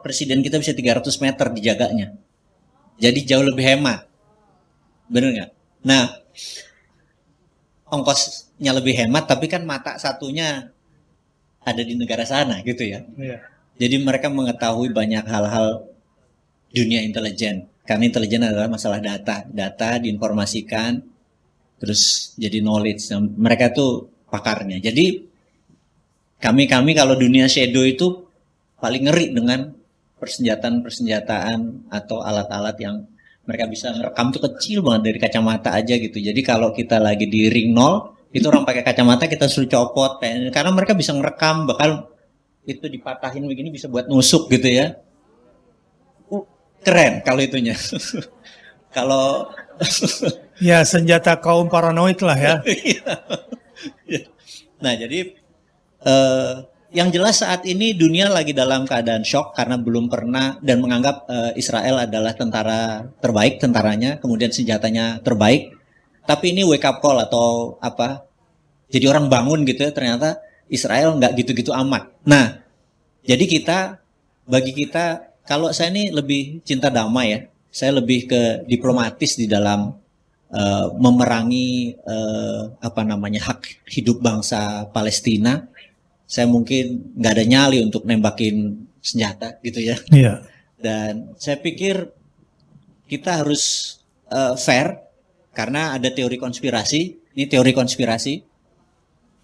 presiden kita bisa 300 meter dijaganya. Jadi jauh lebih hemat. Bener nggak? Nah, ongkosnya lebih hemat, tapi kan mata satunya ada di negara sana gitu ya. Iya. Jadi mereka mengetahui banyak hal-hal dunia intelijen. Karena intelijen adalah masalah data diinformasikan, terus jadi knowledge. Nah, mereka tuh pakarnya. Jadi kami kalau dunia shadow itu paling ngeri dengan persenjataan atau alat-alat yang mereka bisa ngerekam tuh kecil banget dari kacamata aja gitu. Jadi kalau kita lagi di ring 0, itu orang pakai kacamata kita suruh copot. Karena mereka bisa ngerekam, bahkan itu dipatahin begini bisa buat nusuk gitu ya. Keren kalau itunya. Kalau Ya senjata kaum paranoid lah ya. nah jadi yang jelas saat ini dunia lagi dalam keadaan shock karena belum pernah dan menganggap Israel adalah tentara terbaik, tentaranya, kemudian senjatanya terbaik. Tapi ini wake up call atau apa? Jadi orang bangun gitu ya, ternyata Israel nggak gitu-gitu amat. Nah, jadi bagi kita, kalau saya ini lebih cinta damai ya, saya lebih ke diplomatis di dalam memerangi hak hidup bangsa Palestina. Saya mungkin nggak ada nyali untuk nembakin senjata gitu ya. Iya. Dan saya pikir kita harus fair karena ada teori konspirasi. Ini teori konspirasi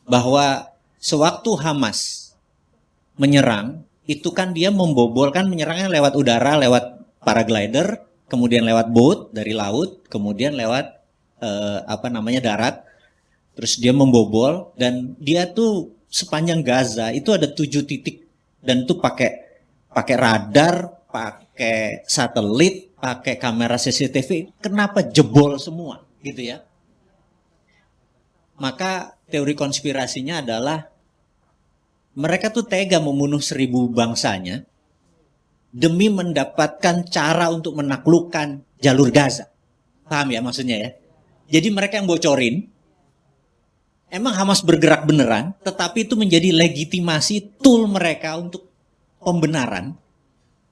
bahwa sewaktu Hamas menyerang itu kan dia membobolkan, menyerangnya lewat udara, lewat paraglider, kemudian lewat boat dari laut, kemudian lewat darat. Terus dia membobol dan dia tuh sepanjang Gaza itu ada 7 titik dan itu pakai radar, pakai satelit, pakai kamera CCTV. Kenapa jebol semua gitu ya? Maka teori konspirasinya adalah mereka tuh tega membunuh 1000 bangsanya demi mendapatkan cara untuk menaklukkan jalur Gaza. Paham ya maksudnya ya? Jadi mereka yang bocorin, emang Hamas bergerak beneran, tetapi itu menjadi legitimasi tool mereka untuk pembenaran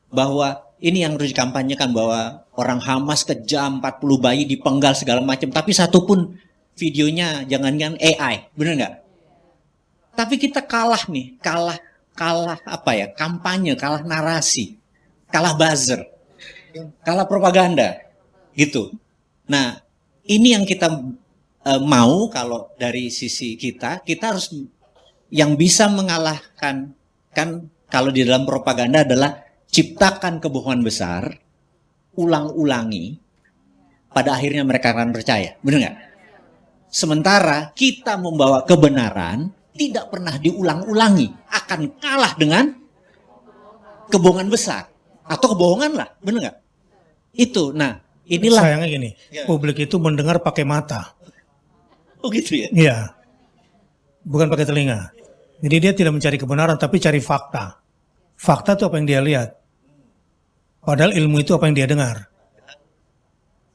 bahwa ini yang harus dikampanyekan, bahwa orang Hamas kejam, 40 bayi dipenggal segala macam, tapi satu pun videonya jangan-jangan AI, bener nggak? Tapi kita kalah nih, kalah kampanye, kalah narasi, kalah buzzer, kalah propaganda, gitu. Nah, ini yang kita mau kalau dari sisi kita harus yang bisa mengalahkan, kan kalau di dalam propaganda adalah ciptakan kebohongan besar, ulang-ulangi, pada akhirnya mereka akan percaya, benar nggak? Sementara kita membawa kebenaran tidak pernah diulang-ulangi, akan kalah dengan kebohongan besar atau kebohongan lah, benar nggak? Itu, nah inilah. Sayangnya gini, publik itu mendengar pakai mata. Oh gitu ya? Iya, bukan pakai telinga. Jadi dia tidak mencari kebenaran, tapi cari fakta. Fakta itu apa yang dia lihat. Padahal ilmu itu apa yang dia dengar.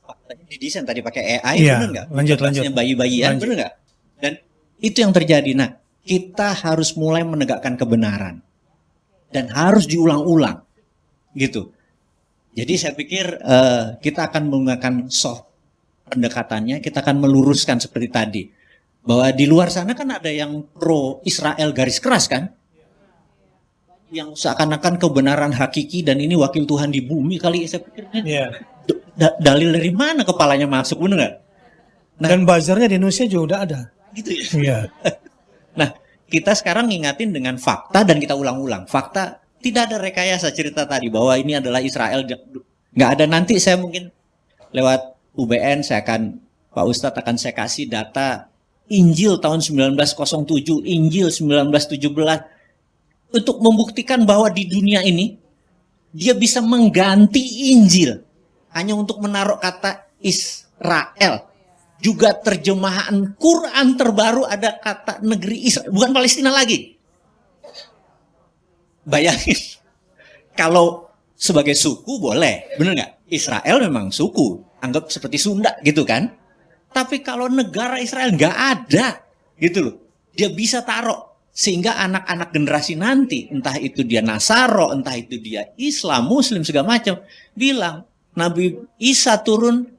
Faktanya didesain tadi pakai AI, Iya, benar nggak? lanjut. Bayi-bayian, benar nggak? Dan itu yang terjadi. Nah, kita harus mulai menegakkan kebenaran. Dan harus diulang-ulang. Gitu. Jadi saya pikir kita akan menggunakan soft pendekatannya, kita akan meluruskan seperti tadi. Bahwa di luar sana kan ada yang pro Israel garis keras kan? Yang seakan-akan kebenaran hakiki dan ini wakil Tuhan di bumi kali, saya pikir Iya. dalil dari mana kepalanya masuk, bener nggak? Nah, Dan buzzernya di Indonesia juga udah ada. gitu ya. Iya. Nah, kita sekarang ngingatin dengan fakta dan kita ulang-ulang. Fakta, tidak ada rekayasa cerita tadi bahwa ini adalah Israel. Nggak ada. Nanti saya mungkin lewat UBN Pak Ustadz akan saya kasih data Injil tahun 1907, Injil 1917 untuk membuktikan bahwa di dunia ini dia bisa mengganti Injil hanya untuk menaruh kata Israel. Juga terjemahan Quran terbaru ada kata negeri Israel, bukan Palestina lagi. Bayangin, kalau sebagai suku boleh, bener nggak? Israel memang suku, anggap seperti Sunda gitu kan. Tapi kalau negara Israel nggak ada, gitu loh. Dia bisa taruh sehingga anak-anak generasi nanti, entah itu dia Nasaro, entah itu dia Islam, Muslim segala macam, bilang Nabi Isa turun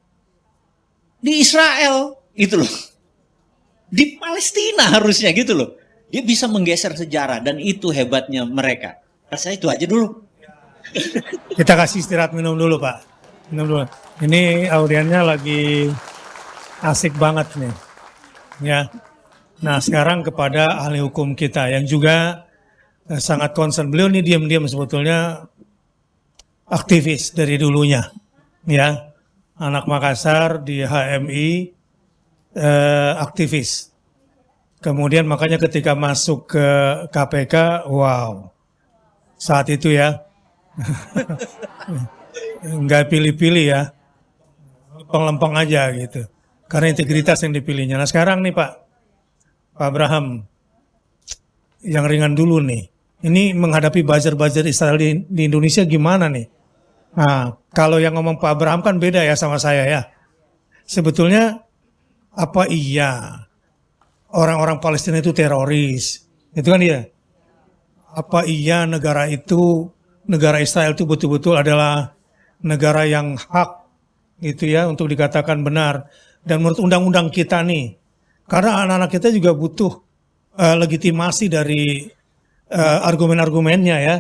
di Israel, gitu loh. Di Palestina harusnya gitu loh. Dia bisa menggeser sejarah dan itu hebatnya mereka. Rasanya itu aja dulu. Kita kasih istirahat minum dulu, Pak. Minum dulu. Ini audiennya lagi asik banget nih. Ya. Nah, sekarang kepada ahli hukum kita yang juga sangat concern. Beliau ini diam-diam sebetulnya aktivis dari dulunya. Ya. Anak Makassar di HMI aktivis. Kemudian makanya ketika masuk ke KPK, wow. Saat itu ya. Nggak pilih-pilih ya. Lempeng-lempeng aja gitu. Karena integritas yang dipilihnya. Nah sekarang nih Pak Abraham, yang ringan dulu nih. Ini menghadapi buzzer-buzzer Israel di Indonesia gimana nih? Nah, kalau yang ngomong Pak Abraham kan beda ya sama saya ya. Sebetulnya apa iya orang-orang Palestina itu teroris? Itu kan dia. Apa iya negara Israel itu betul-betul adalah negara yang hak gitu ya untuk dikatakan benar. Dan menurut undang-undang kita nih, karena anak-anak kita juga butuh legitimasi dari argumen-argumennya ya.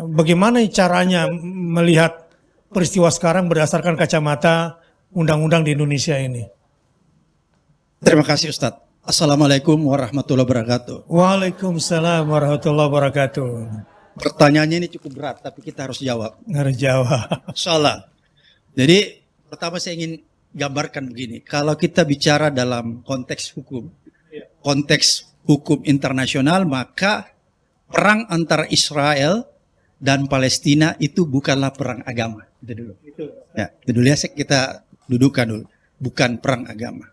Bagaimana caranya melihat peristiwa sekarang berdasarkan kacamata undang-undang di Indonesia ini? Terima kasih Ustadz. Assalamualaikum warahmatullahi wabarakatuh. Waalaikumsalam warahmatullahi wabarakatuh. Pertanyaannya ini cukup berat, tapi kita harus jawab. Harus jawab. Insyaallah. Jadi pertama saya ingin gambarkan begini. Kalau kita bicara dalam konteks hukum internasional, maka perang antara Israel dan Palestina itu bukanlah perang agama. Itu dulu. Ya, itu dulu ya, kita dudukan dulu. Bukan perang agama.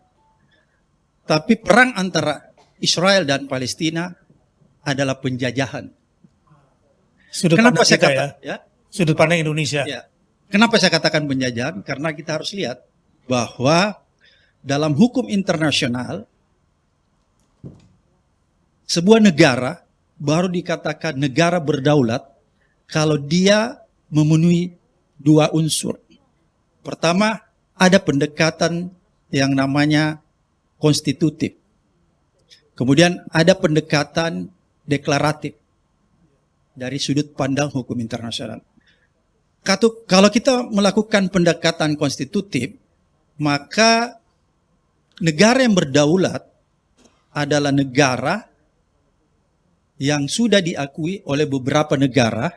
Tapi perang antara Israel dan Palestina adalah penjajahan. Sudut Kenapa pandang saya kita katakan? Ya, Sudut pandang Indonesia. ya. Kenapa saya katakan penjajahan? Karena kita harus lihat bahwa dalam hukum internasional sebuah negara baru dikatakan negara berdaulat kalau dia memenuhi dua unsur. Pertama, ada pendekatan yang namanya konstitutif. Kemudian ada pendekatan deklaratif dari sudut pandang hukum internasional. Kalau kita melakukan pendekatan konstitutif, maka negara yang berdaulat adalah negara yang sudah diakui oleh beberapa negara,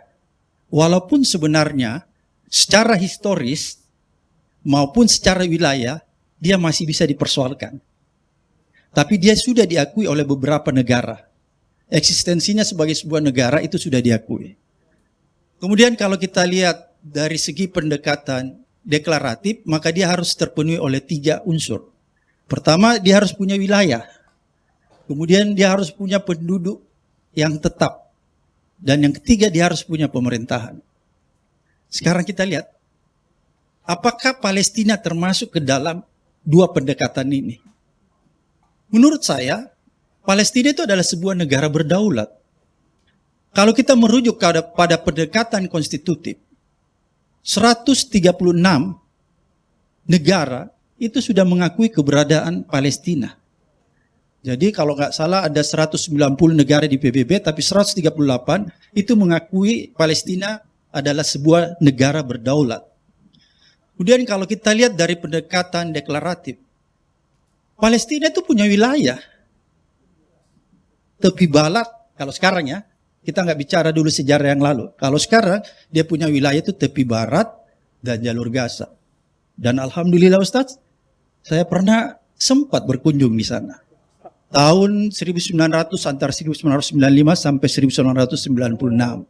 walaupun sebenarnya secara historis maupun secara wilayah dia masih bisa dipersoalkan. Tapi dia sudah diakui oleh beberapa negara. Eksistensinya sebagai sebuah negara itu sudah diakui. Kemudian kalau kita lihat dari segi pendekatan deklaratif, maka dia harus terpenuhi oleh 3 unsur. Pertama, dia harus punya wilayah. Kemudian dia harus punya penduduk yang tetap. Dan yang ketiga, dia harus punya pemerintahan. Sekarang kita lihat, apakah Palestina termasuk ke dalam 2 pendekatan ini? Menurut saya, Palestina itu adalah sebuah negara berdaulat. Kalau kita merujuk pada pendekatan konstitutif, 136 negara itu sudah mengakui keberadaan Palestina. Jadi kalau nggak salah ada 190 negara di PBB, tapi 138 itu mengakui Palestina adalah sebuah negara berdaulat. Kemudian kalau kita lihat dari pendekatan deklaratif, Palestina itu punya wilayah tepi barat. Kalau sekarang ya, kita nggak bicara dulu sejarah yang lalu. Kalau sekarang dia punya wilayah itu tepi barat dan jalur Gaza. Dan alhamdulillah Ustaz, saya pernah sempat berkunjung di sana. Tahun 1900 antara 1995 sampai 1996.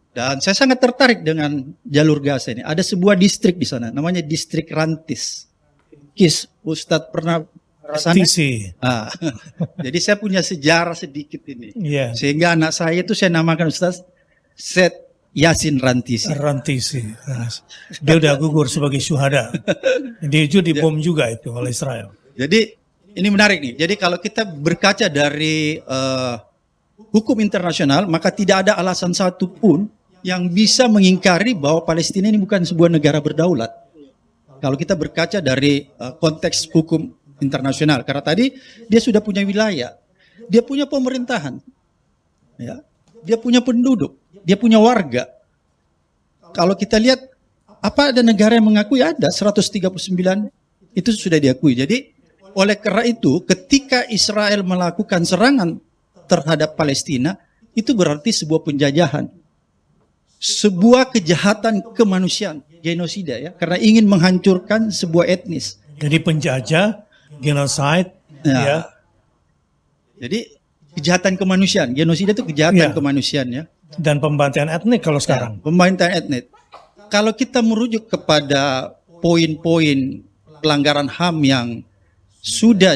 Dan saya sangat tertarik dengan jalur Gaza ini. Ada sebuah distrik di sana, namanya distrik Rantis. Kis, Ustadz pernah ke sana? Rantisi. Jadi saya punya sejarah sedikit ini. Iya. Sehingga anak saya itu saya namakan Ustadz Set Yasin Rantisi. Rantisi. Dia udah gugur sebagai syuhada. Dia itu dibom juga itu oleh Israel. Jadi ini menarik nih. Jadi kalau kita berkaca dari hukum internasional, maka tidak ada alasan satupun yang bisa mengingkari bahwa Palestina ini bukan sebuah negara berdaulat. Kalau kita berkaca dari konteks hukum internasional, karena tadi dia sudah punya wilayah, dia punya pemerintahan, ya, dia punya penduduk, dia punya warga. Kalau kita lihat, apa ada negara yang mengakui? Ada 139 itu sudah diakui. Jadi oleh karena itu, ketika Israel melakukan serangan terhadap Palestina, itu berarti sebuah penjajahan, sebuah kejahatan kemanusiaan, genosida ya, karena ingin menghancurkan sebuah etnis. Jadi penjajah, genocide, ya. Jadi kejahatan kemanusiaan, genosida itu kejahatan Ya. kemanusiaan ya. Dan pembantaian etnik kalau sekarang. Pembantaian etnik. Kalau kita merujuk kepada poin-poin pelanggaran HAM yang sudah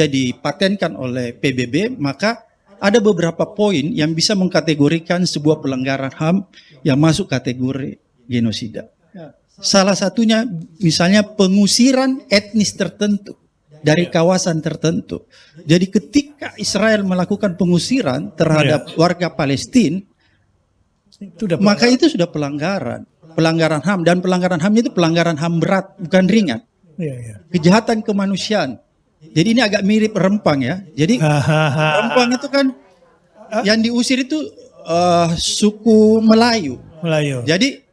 dipatenkan oleh PBB, maka ada beberapa poin yang bisa mengkategorikan sebuah pelanggaran HAM yang masuk kategori genosida. Salah satunya misalnya pengusiran etnis tertentu dari kawasan tertentu. Jadi ketika Israel melakukan pengusiran terhadap warga Palestina, maka itu sudah pelanggaran HAM, dan pelanggaran HAM itu pelanggaran HAM berat, bukan ringan. Kejahatan kemanusiaan. Jadi ini agak mirip Rempang ya. Jadi Rempang itu kan yang diusir itu suku Melayu. Jadi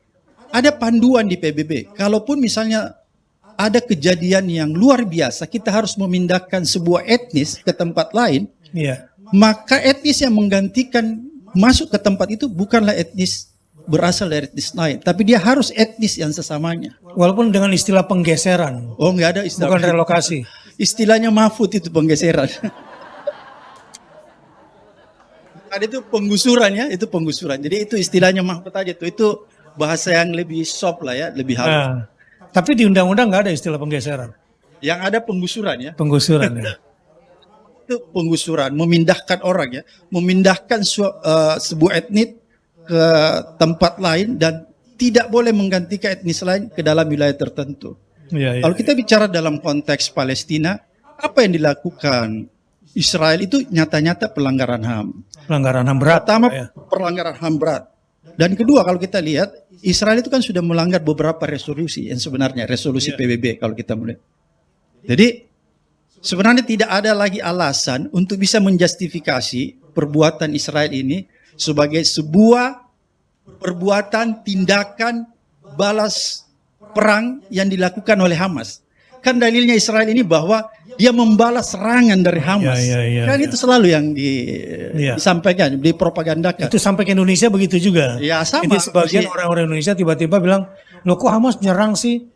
ada panduan di PBB. Kalaupun misalnya ada kejadian yang luar biasa, kita harus memindahkan sebuah etnis ke tempat lain. Maka etnis yang menggantikan masuk ke tempat itu bukanlah etnis berasal dari etnis lain, tapi dia harus etnis yang sesamanya. Walaupun dengan istilah penggeseran. Oh, nggak ada istilah. Bukan relokasi. Istilahnya Mahfud itu penggeseran. Ada itu penggusuran ya, itu penggusuran. Jadi itu istilahnya Mahfud aja tuh. Itu bahasa yang lebih soft lah ya, lebih halus. Tapi di undang-undang nggak ada istilah penggeseran. Yang ada penggusuran ya. Penggusuran ya. Itu penggusuran, memindahkan orang ya, memindahkan sebuah etnis ke tempat lain dan tidak boleh menggantikan etnis lain ke dalam wilayah tertentu. Kalau kita bicara dalam konteks Palestina, apa yang dilakukan Israel itu nyata-nyata pelanggaran HAM. Pelanggaran HAM berat. Pertama, pelanggaran HAM berat. Dan kedua, kalau kita lihat, Israel itu kan sudah melanggar beberapa resolusi yang sebenarnya, resolusi PBB kalau kita melihat. Jadi, sebenarnya tidak ada lagi alasan untuk bisa menjustifikasi perbuatan Israel ini sebagai sebuah perbuatan tindakan balas perang yang dilakukan oleh Hamas. Kan dalilnya Israel ini bahwa dia membalas serangan dari Hamas. Itu selalu yang disampaikan, dipropagandakan. Itu sampai ke Indonesia begitu juga. Ya, sama. Ini sebagian orang-orang Indonesia tiba-tiba bilang, loh kok Hamas nyerang sih?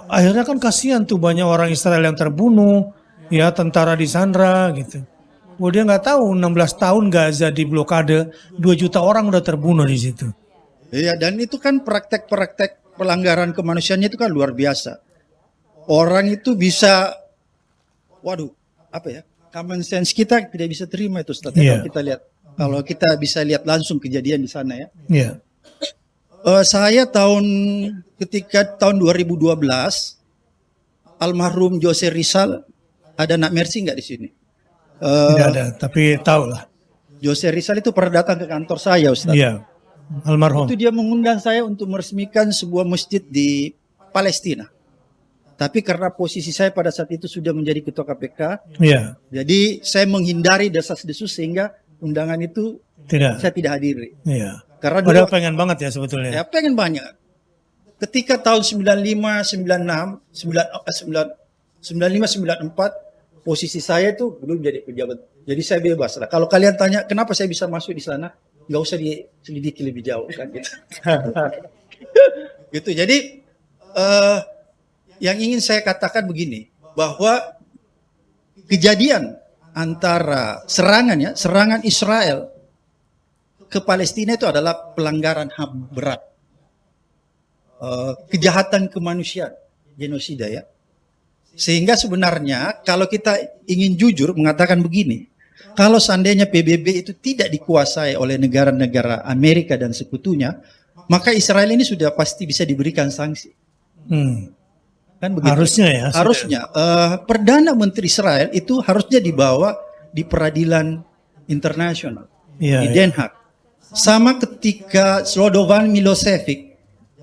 Akhirnya kan kasihan tuh banyak orang Israel yang terbunuh, ya tentara disandra gitu. Dia nggak tahu 16 tahun Gaza di blokade, 2 juta orang udah terbunuh di situ. Iya, dan itu kan praktek-praktek pelanggaran kemanusiaannya itu kan luar biasa. Orang itu bisa, common sense kita tidak bisa terima itu, Ustaz. Kalau kita lihat, kalau kita bisa lihat langsung kejadian di sana ya. Saya ketika tahun 2012, almarhum Jose Rizal, ada Nak Mercy nggak di sini? Tidak ada, tapi tahu lah. Jose Rizal itu pernah datang ke kantor saya, Ustaz. Iya, almarhum. Itu dia mengundang saya untuk meresmikan sebuah masjid di Palestina. Tapi karena posisi saya pada saat itu sudah menjadi ketua KPK, Iya, jadi saya menghindari desas-desus sehingga undangan itu tidak. saya tidak hadiri. Iya. Karena dulu Padahal pengen banget ya sebetulnya. ya pengen banyak. Ketika tahun 95, 96, 95, 94, posisi saya itu belum jadi pejabat. Jadi saya bebas lah. Kalau kalian tanya kenapa saya bisa masuk di sana, nggak usah diselidiki lebih jauh kan gitu. Gitu. Jadi yang ingin saya katakan begini, bahwa kejadian antara serangan Israel ke Palestina itu adalah pelanggaran HAM berat. Kejahatan kemanusiaan, genosida ya. Sehingga sebenarnya kalau kita ingin jujur mengatakan begini, kalau seandainya PBB itu tidak dikuasai oleh negara-negara Amerika dan sekutunya, maka Israel ini sudah pasti bisa diberikan sanksi. Kan begitu? Harusnya ya. Harusnya. Perdana Menteri Israel itu harusnya dibawa di peradilan internasional Iya, di iya. Den Haag. Sama ketika Slobodan Milosevic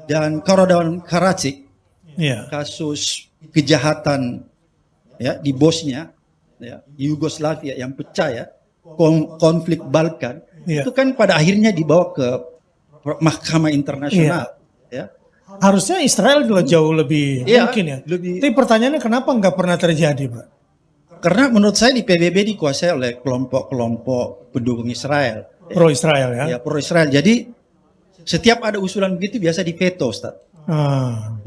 dan Radovan Karadzic, Iya. kasus kejahatan ya di Bosnia, ya, di Yugoslavia yang pecah ya, konflik Balkan, Iya. itu kan pada akhirnya dibawa ke Mahkamah Internasional. Ya. Harusnya Israel juga jauh lebih Iya, mungkin ya. lebih- Tapi pertanyaannya kenapa nggak pernah terjadi, Pak? Karena menurut saya di PBB dikuasai oleh kelompok-kelompok pendukung Israel. Pro Israel ya. Ya, pro Israel. Jadi setiap ada usulan begitu biasa diveto, Ustaz.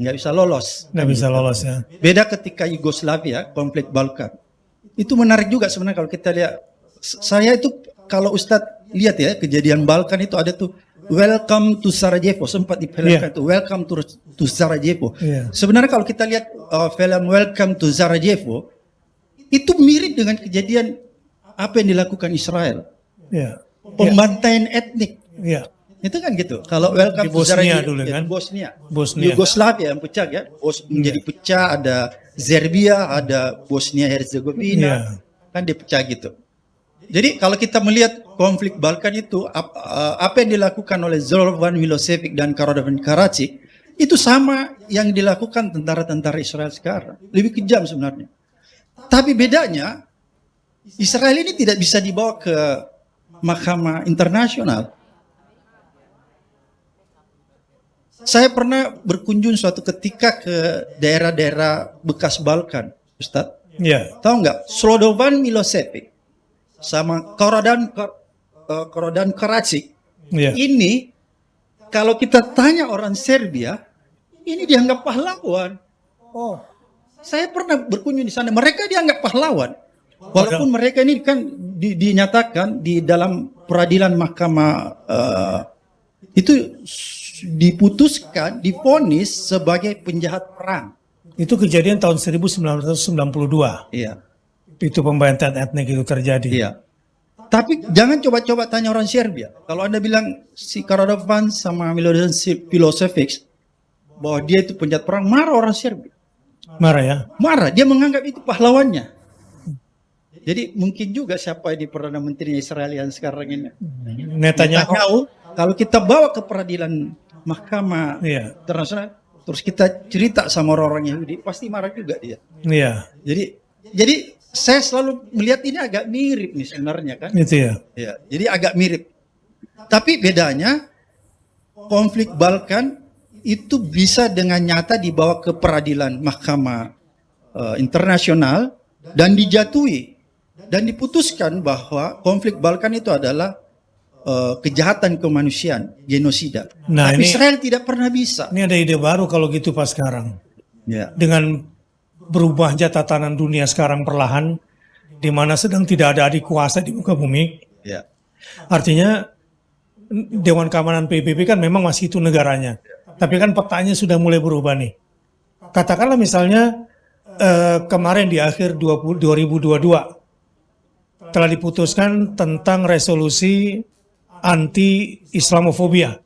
Nggak bisa lolos. Nggak bisa lolos ya. Beda ketika Yugoslavia, konflik Balkan. Itu menarik juga sebenarnya kalau kita lihat. Saya itu kalau Ustadz lihat ya kejadian Balkan itu ada tuh Welcome to Sarajevo, sempat diperlihatkan tuh Welcome to Sarajevo. Iya. Sebenarnya kalau kita lihat film Welcome to Sarajevo itu mirip dengan kejadian apa yang dilakukan Israel, Iya. pembantaian etnik. Iya. Itu kan gitu. Kalau Welcome Di to Bosnia Sarajevo dulu ya, kan? di Bosnia. Bosnia. Yugoslavia yang pecah ya, menjadi pecah, ada Serbia, ada Bosnia Herzegovina, Iya. kan dipecah gitu. Jadi kalau kita melihat konflik Balkan itu apa yang dilakukan oleh Slobodan Milosevic dan Radovan Karadzic itu sama yang dilakukan tentara-tentara Israel sekarang, lebih kejam sebenarnya. Tapi bedanya Israel ini tidak bisa dibawa ke Mahkamah Internasional. Saya pernah berkunjung suatu ketika ke daerah-daerah bekas Balkan, Ustaz. Iya. Tahu nggak? Slobodan Milosevic sama Radovan Karadzic. Iya. Ini kalau kita tanya orang Serbia, ini dianggap pahlawan. Oh. Saya pernah berkunjung di sana, mereka dianggap pahlawan. Walaupun mereka ini kan dinyatakan di dalam peradilan mahkamah itu diputuskan, divonis sebagai penjahat perang. Itu kejadian tahun 1992. Iya. Itu pembantaian etnik itu terjadi. Iya. Tapi jangan coba-coba tanya orang Serbia. Kalau Anda bilang si Radovan sama Milosevic Milosevic bahwa dia itu penjahat perang, marah orang Serbia. Marah ya. Marah, dia menganggap itu pahlawannya. Jadi mungkin juga siapa ini Perdana Menteri Israel yang sekarang ini. Netanyahu. Netanyahu, kalau kita bawa ke peradilan mahkamah Iya. internasional, terus kita cerita sama orang-orang Yahudi, pasti marah juga dia. Iya. Jadi saya selalu melihat ini agak mirip nih sebenarnya kan. Itu ya. Ya, jadi agak mirip. Tapi bedanya konflik Balkan itu bisa dengan nyata dibawa ke peradilan mahkamah internasional dan dijatuhi dan diputuskan bahwa konflik Balkan itu adalah kejahatan kemanusiaan, genosida. Nah, Tapi ini- Israel tidak pernah bisa. Ini ada ide baru kalau gitu pas sekarang. Ya. Dengan berubahnya tatanan dunia sekarang perlahan, di mana sedang tidak ada adik kuasa di muka bumi. Ya. Artinya Dewan Keamanan PBB kan memang masih itu negaranya. Tapi kan petanya sudah mulai berubah nih. Katakanlah misalnya kemarin di akhir 2022 telah diputuskan tentang resolusi anti Islamofobia.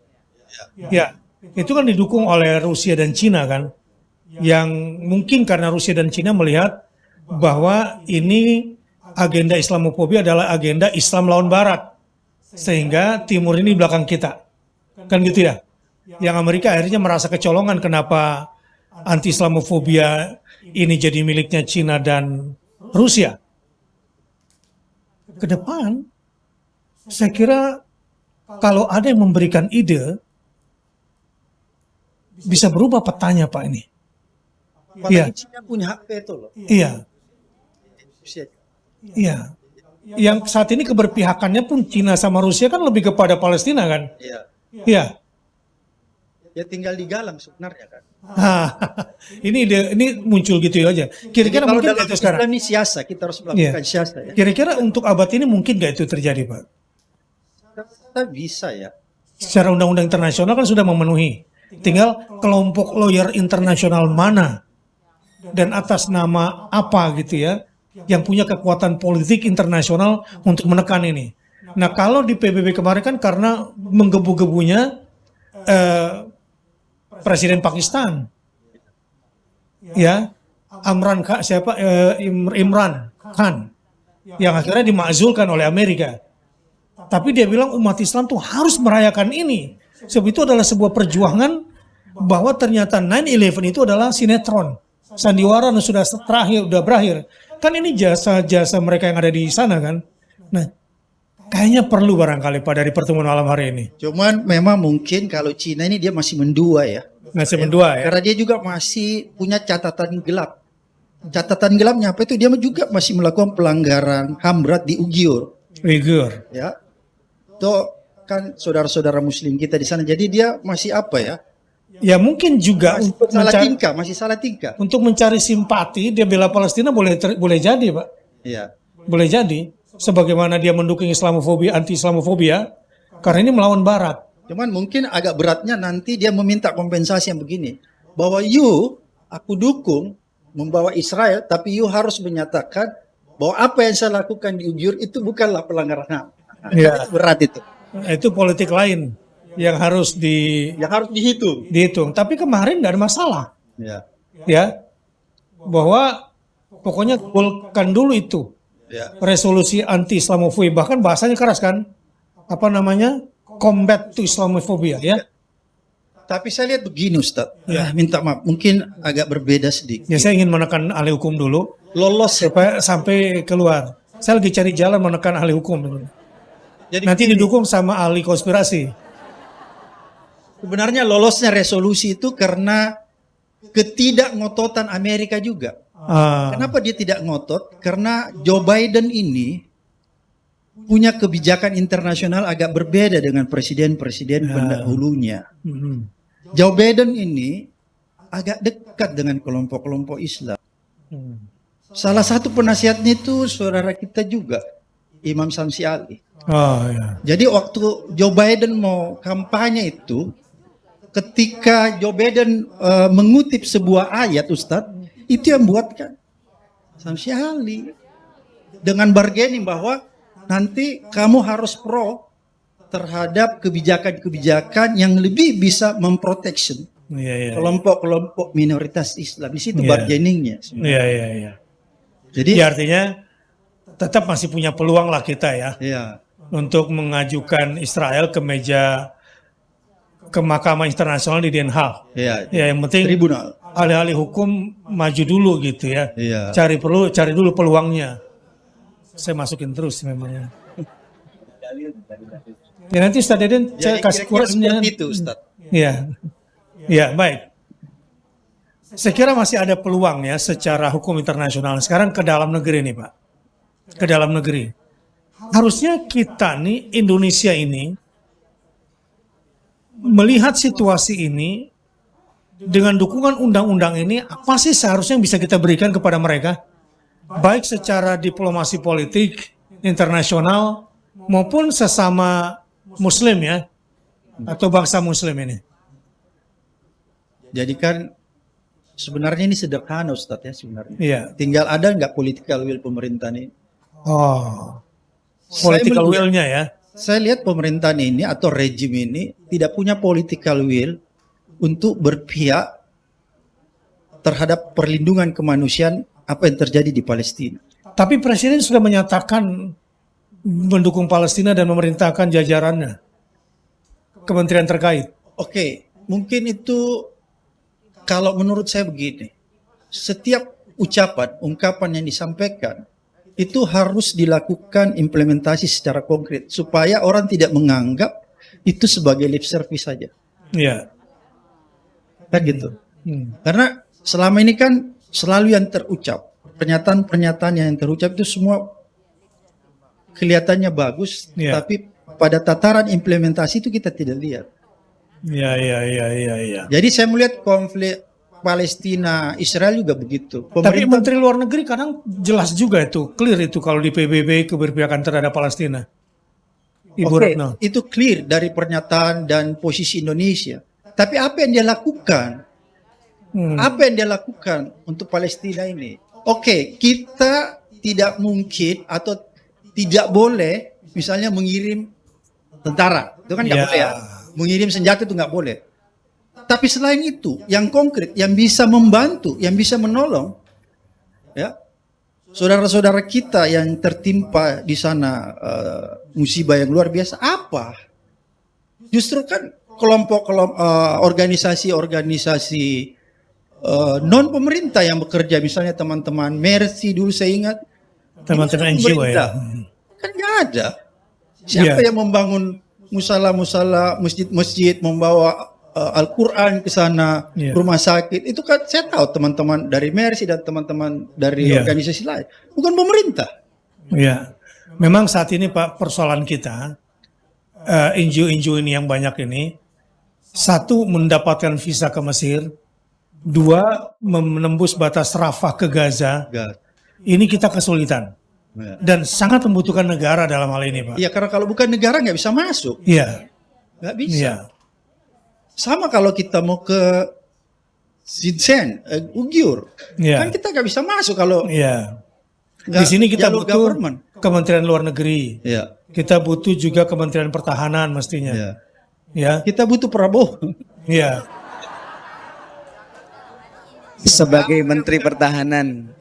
Ya, itu kan didukung oleh Rusia dan Cina kan. Yang mungkin karena Rusia dan Cina melihat bahwa ini agenda Islamofobia adalah agenda Islam lawan Barat. Sehingga Timur ini belakang kita. Kan gitu ya. Yang Amerika akhirnya merasa kecolongan kenapa anti-Islamofobia ini jadi miliknya Cina dan Rusia. Ke depan, saya kira kalau ada yang memberikan ide, bisa berubah petanya Pak ini. Apalagi Iya. Cina punya hak veto loh. Iya, iya. Yang saat ini keberpihakannya pun Cina sama Rusia kan lebih kepada Palestina kan? Iya. Iya. Ya tinggal digalang sebenarnya kan. Nah, ini muncul gitu aja. Kira-kira Jadi kalau mungkin dalam nggak itu sekarang? Islam ini siasa, kita harus melakukan Iya. siasa ya. Kira-kira untuk abad ini mungkin nggak itu terjadi, Pak? Kita bisa ya. Secara undang-undang internasional kan sudah memenuhi. Tinggal kelompok lawyer internasional mana dan atas nama apa gitu ya, yang punya kekuatan politik internasional untuk menekan ini. Nah kalau di PBB kemarin kan karena menggebu-gebunya Presiden Pakistan, ya Imran Khan, yang akhirnya dimakzulkan oleh Amerika. Tapi dia bilang umat Islam tuh harus merayakan ini. Sebab itu adalah sebuah perjuangan bahwa ternyata 9/11 itu adalah sinetron. Sandiwara sudah berakhir. Kan ini jasa-jasa mereka yang ada di sana kan. Nah, kayaknya perlu barangkali Pak dari pertemuan malam hari ini. Cuman memang mungkin kalau Cina ini dia masih mendua ya. Masih mendua ya. Karena dia juga masih punya catatan gelap. Catatan gelapnya apa itu? Dia juga masih melakukan pelanggaran HAM berat di Uyghur. ya. Tuh kan saudara-saudara muslim kita di sana. Jadi dia masih apa ya? Ya mungkin juga untuk Masih salah tingkah. untuk mencari simpati dia bela Palestina boleh jadi Pak. Iya. Boleh jadi. Sebagaimana dia mendukung Islamofobia, anti-Islamofobia, karena ini melawan Barat. Cuman mungkin agak beratnya nanti dia meminta kompensasi yang begini. Bahwa aku dukung membawa Israel, tapi harus menyatakan bahwa apa yang saya lakukan di Uyghur itu bukanlah pelanggaran HAM. Ya. Berat itu. Itu politik lain yang harus Yang harus dihitung. Tapi kemarin nggak ada masalah. Ya. Ya, bahwa pokoknya golkan dulu itu Ya. resolusi anti-Islamofobia. Bahkan bahasanya keras kan? Apa namanya? Combat to Islamophobia ya. Tapi saya lihat begini Ustadz. Ya. Minta maaf, mungkin agak berbeda sedikit. Ya saya ingin menekan ahli hukum dulu Lolos ya. supaya sampai keluar. Saya lagi cari jalan menekan ahli hukum. Jadi Nanti didukung sama ahli konspirasi. sebenarnya lolosnya resolusi itu karena ketidakngototan Amerika juga. Kenapa dia tidak ngotot? Karena Joe Biden ini punya kebijakan internasional agak berbeda dengan presiden-presiden pendahulunya. Joe Biden ini agak dekat dengan kelompok-kelompok Islam. Salah satu penasihatnya itu saudara kita juga, Imam Samsi Ali. Ya. Jadi waktu Joe Biden mau kampanye itu, ketika Joe Biden mengutip sebuah ayat Ustadz, itu yang buatkan Samsi Ali dengan bargaining bahwa nanti kamu harus pro terhadap kebijakan-kebijakan yang lebih bisa memprotection kelompok-kelompok minoritas Islam. Di situ bargainingnya. Iya. Jadi Ya, artinya tetap masih punya peluang lah kita ya ya, untuk mengajukan Israel ke Mahkamah Internasional di Den Haag. ya, Ya, yang penting tribunal. ahli-ahli hukum maju dulu gitu ya. Iya. Cari dulu peluangnya. Saya masukin terus memangnya. Ya nanti Ustaz Deden saya Jadi kasih kira-kira kursnya. seperti itu Ustadz. Ya, baik. Saya kira masih ada peluang ya secara hukum internasional. Sekarang ke dalam negeri nih Pak. Ke dalam negeri. Harusnya kita nih Indonesia ini melihat situasi ini dengan dukungan undang-undang ini, apa sih seharusnya yang bisa kita berikan kepada mereka? Baik secara diplomasi politik internasional maupun sesama muslim ya, atau bangsa muslim ini. Jadi kan sebenarnya ini sederhana Ustadz ya sebenarnya. Iya. Tinggal ada nggak political will pemerintahan ini. Oh, Saya political melihat- will-nya ya. Saya lihat pemerintahan ini atau rejim ini tidak punya political will untuk berpihak terhadap perlindungan kemanusiaan apa yang terjadi di Palestina. Tapi Presiden sudah menyatakan mendukung Palestina dan memerintahkan jajarannya, kementerian terkait. Oke, mungkin itu kalau menurut saya begini. setiap ungkapan yang disampaikan itu harus dilakukan implementasi secara konkret supaya orang tidak menganggap itu sebagai lip service saja. Iya. Kan gitu. Karena selama ini kan selalu yang terucap, pernyataan-pernyataan yang terucap itu semua kelihatannya bagus, Iya. tapi pada tataran implementasi itu kita tidak lihat. Iya. Jadi saya melihat konflik Palestina Israel juga begitu. Tapi Menteri Luar Negeri kadang jelas juga itu, clear itu kalau di PBB keberpihakan terhadap Palestina. Ibu Oke, Retno. itu clear dari pernyataan dan posisi Indonesia. Tapi apa yang dia lakukan? Apa yang dia lakukan untuk Palestina ini? Oke, kita tidak mungkin atau tidak boleh misalnya mengirim tentara. Itu kan nggak Ya. boleh ya. Mengirim senjata itu nggak boleh. Tapi selain itu, yang konkret, yang bisa membantu, yang bisa menolong, ya, saudara-saudara kita yang tertimpa di sana musibah yang luar biasa, apa? Justru kan kelompok-kelompok organisasi-organisasi non pemerintah yang bekerja, misalnya teman-teman Mercy dulu saya ingat, Teman-teman itu NGO ya. pemerintah. Kan nggak ada. Siapa Iya. yang membangun musala-musala, masjid-masjid, membawa Al-Quran ke sana, Iya. rumah sakit, itu kan saya tahu teman-teman dari Mercy dan teman-teman dari Iya. organisasi lain, bukan pemerintah. Iya. Memang saat ini Pak, persoalan kita, NGO-NGO ini yang banyak ini, satu mendapatkan visa ke Mesir, dua menembus batas Rafah ke Gaza. Ini kita kesulitan dan sangat membutuhkan negara dalam hal ini, Pak. Iya, karena kalau bukan negara nggak bisa masuk, Iya. nggak bisa. Iya. Sama kalau kita mau ke Xinjiang, Uyghur, Iya. kan kita nggak bisa masuk kalau Iya. nggak Di sini kita jalur butuh government. Kementerian Luar Negeri. Iya. Kita butuh juga Kementerian Pertahanan mestinya. Iya. Ya. Kita butuh Prabowo. Iya. Sebagai Menteri Pertahanan.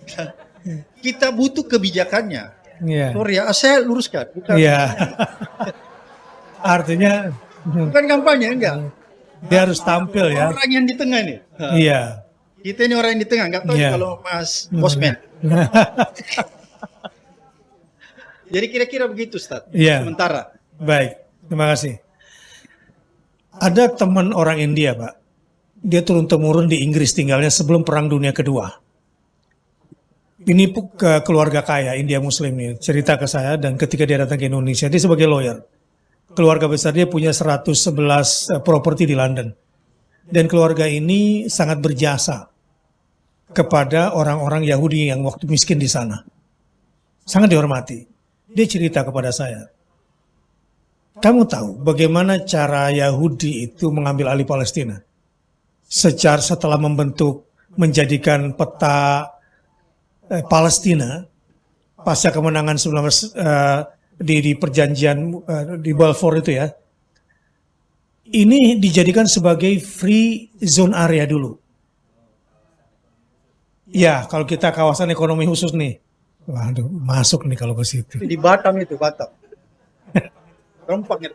Kita butuh kebijakannya. Iya. Sorry ya, saya luruskan. Bukan, Iya. Artinya bukan kampanye, enggak. dia harus tampil ya. Orang yang di tengah nih. Iya. Kita ini orang yang di tengah. Enggak tahu Iya. kalau Mas Bosman. Jadi kira-kira begitu, Ustaz. Iya. Sementara. Baik, terima kasih. Ada teman orang India, Pak. Dia turun-temurun di Inggris tinggalnya sebelum Perang Dunia Kedua. Ini ke keluarga kaya, India Muslim nih. Cerita ke saya dan ketika dia datang ke Indonesia, dia sebagai lawyer. Keluarga besar dia punya 111 properti di London. Dan keluarga ini sangat berjasa kepada orang-orang Yahudi yang waktu miskin di sana. Sangat dihormati. Dia cerita kepada saya. Kamu tahu bagaimana cara Yahudi itu mengambil alih Palestina? Setelah menjadikan peta Palestina pasca kemenangan 19 di perjanjian di Balfour itu ya. Ini dijadikan sebagai free zone area dulu. Ya, kalau kita kawasan ekonomi khusus nih. Waduh, masuk nih kalau ke situ. Di Batam itu, Batam. Rempang itu.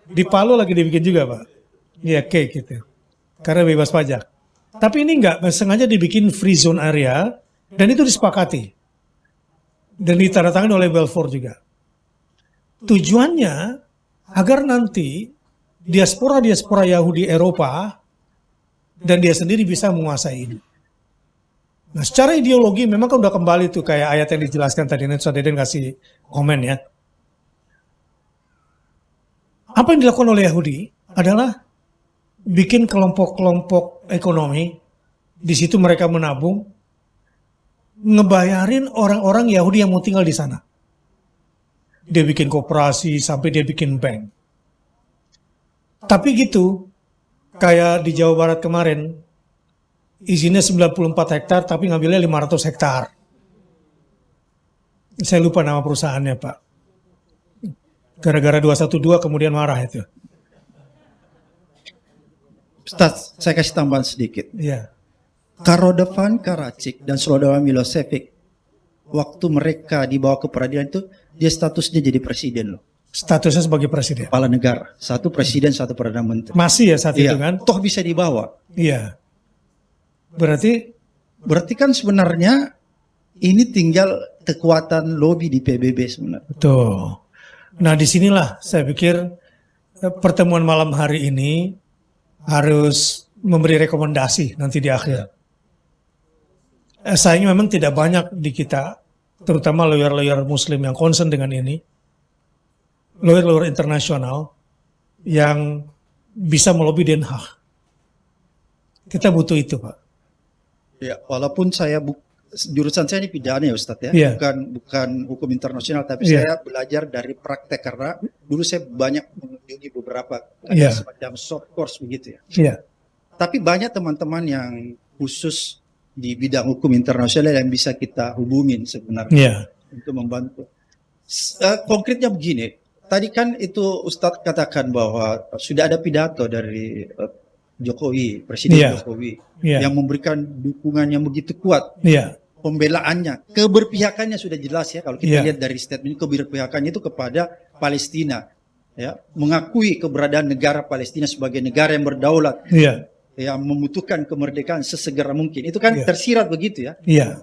Di Palu lagi dibikin juga, Pak. Iya, cake gitu. Karena bebas pajak. Tapi ini enggak, sengaja dibikin free zone area dan itu disepakati. Dan ditandatangani oleh Balfour juga. Tujuannya agar nanti diaspora Yahudi Eropa dan dia sendiri bisa menguasai ini. Nah, secara ideologi memang kan udah kembali tuh kayak ayat yang dijelaskan tadi, Ustaz Deden kasih komen ya. Apa yang dilakukan oleh Yahudi adalah bikin kelompok-kelompok ekonomi, di situ mereka menabung, ngebayarin orang-orang Yahudi yang mau tinggal di sana. Dia bikin koperasi sampai dia bikin bank. Tapi gitu, kayak di Jawa Barat kemarin, izinnya 94 hektar tapi ngambilnya 500 hektar. Saya lupa nama perusahaannya, Pak. Gara-gara 212 kemudian marah itu. Ustaz, saya kasih tambahan sedikit. Iya. Radovan Karadzic dan Slobodan Milosevic, waktu mereka dibawa ke peradilan itu, dia statusnya jadi presiden loh. Statusnya sebagai presiden. Kepala negara. Satu presiden, satu perdana menteri. Masih ya saat itu Iya, kan? toh bisa dibawa. Iya. Berarti kan sebenarnya ini tinggal kekuatan lobby di PBB sebenarnya. betul. Nah, disinilah saya pikir pertemuan malam hari ini harus memberi rekomendasi nanti di akhir. Sayangnya memang tidak banyak di kita, terutama lawyer-lawyer Muslim yang concern dengan ini, lawyer-lawyer internasional yang bisa melobi Den Haag. Kita butuh itu, Pak. Ya, walaupun jurusan saya ini pidana ya Ustadz ya, Iya. bukan hukum internasional, tapi Iya. saya belajar dari praktek karena dulu saya banyak mengunjungi beberapa Iya. semacam short course begitu ya. Iya, Tapi banyak teman-teman yang khusus di bidang hukum internasional yang bisa kita hubungin sebenarnya iya, untuk membantu. Konkretnya begini, tadi kan itu Ustadz katakan bahwa sudah ada pidato dari Jokowi, Presiden Iya. Jokowi, iya, yang memberikan dukungan yang begitu kuat, iya, pembelaannya, keberpihakannya sudah jelas ya, kalau kita Iya. lihat dari statement keberpihakannya itu kepada Palestina, ya, mengakui keberadaan negara Palestina sebagai negara yang berdaulat, iya, yang membutuhkan kemerdekaan sesegera mungkin. Itu kan Iya. tersirat begitu ya. iya,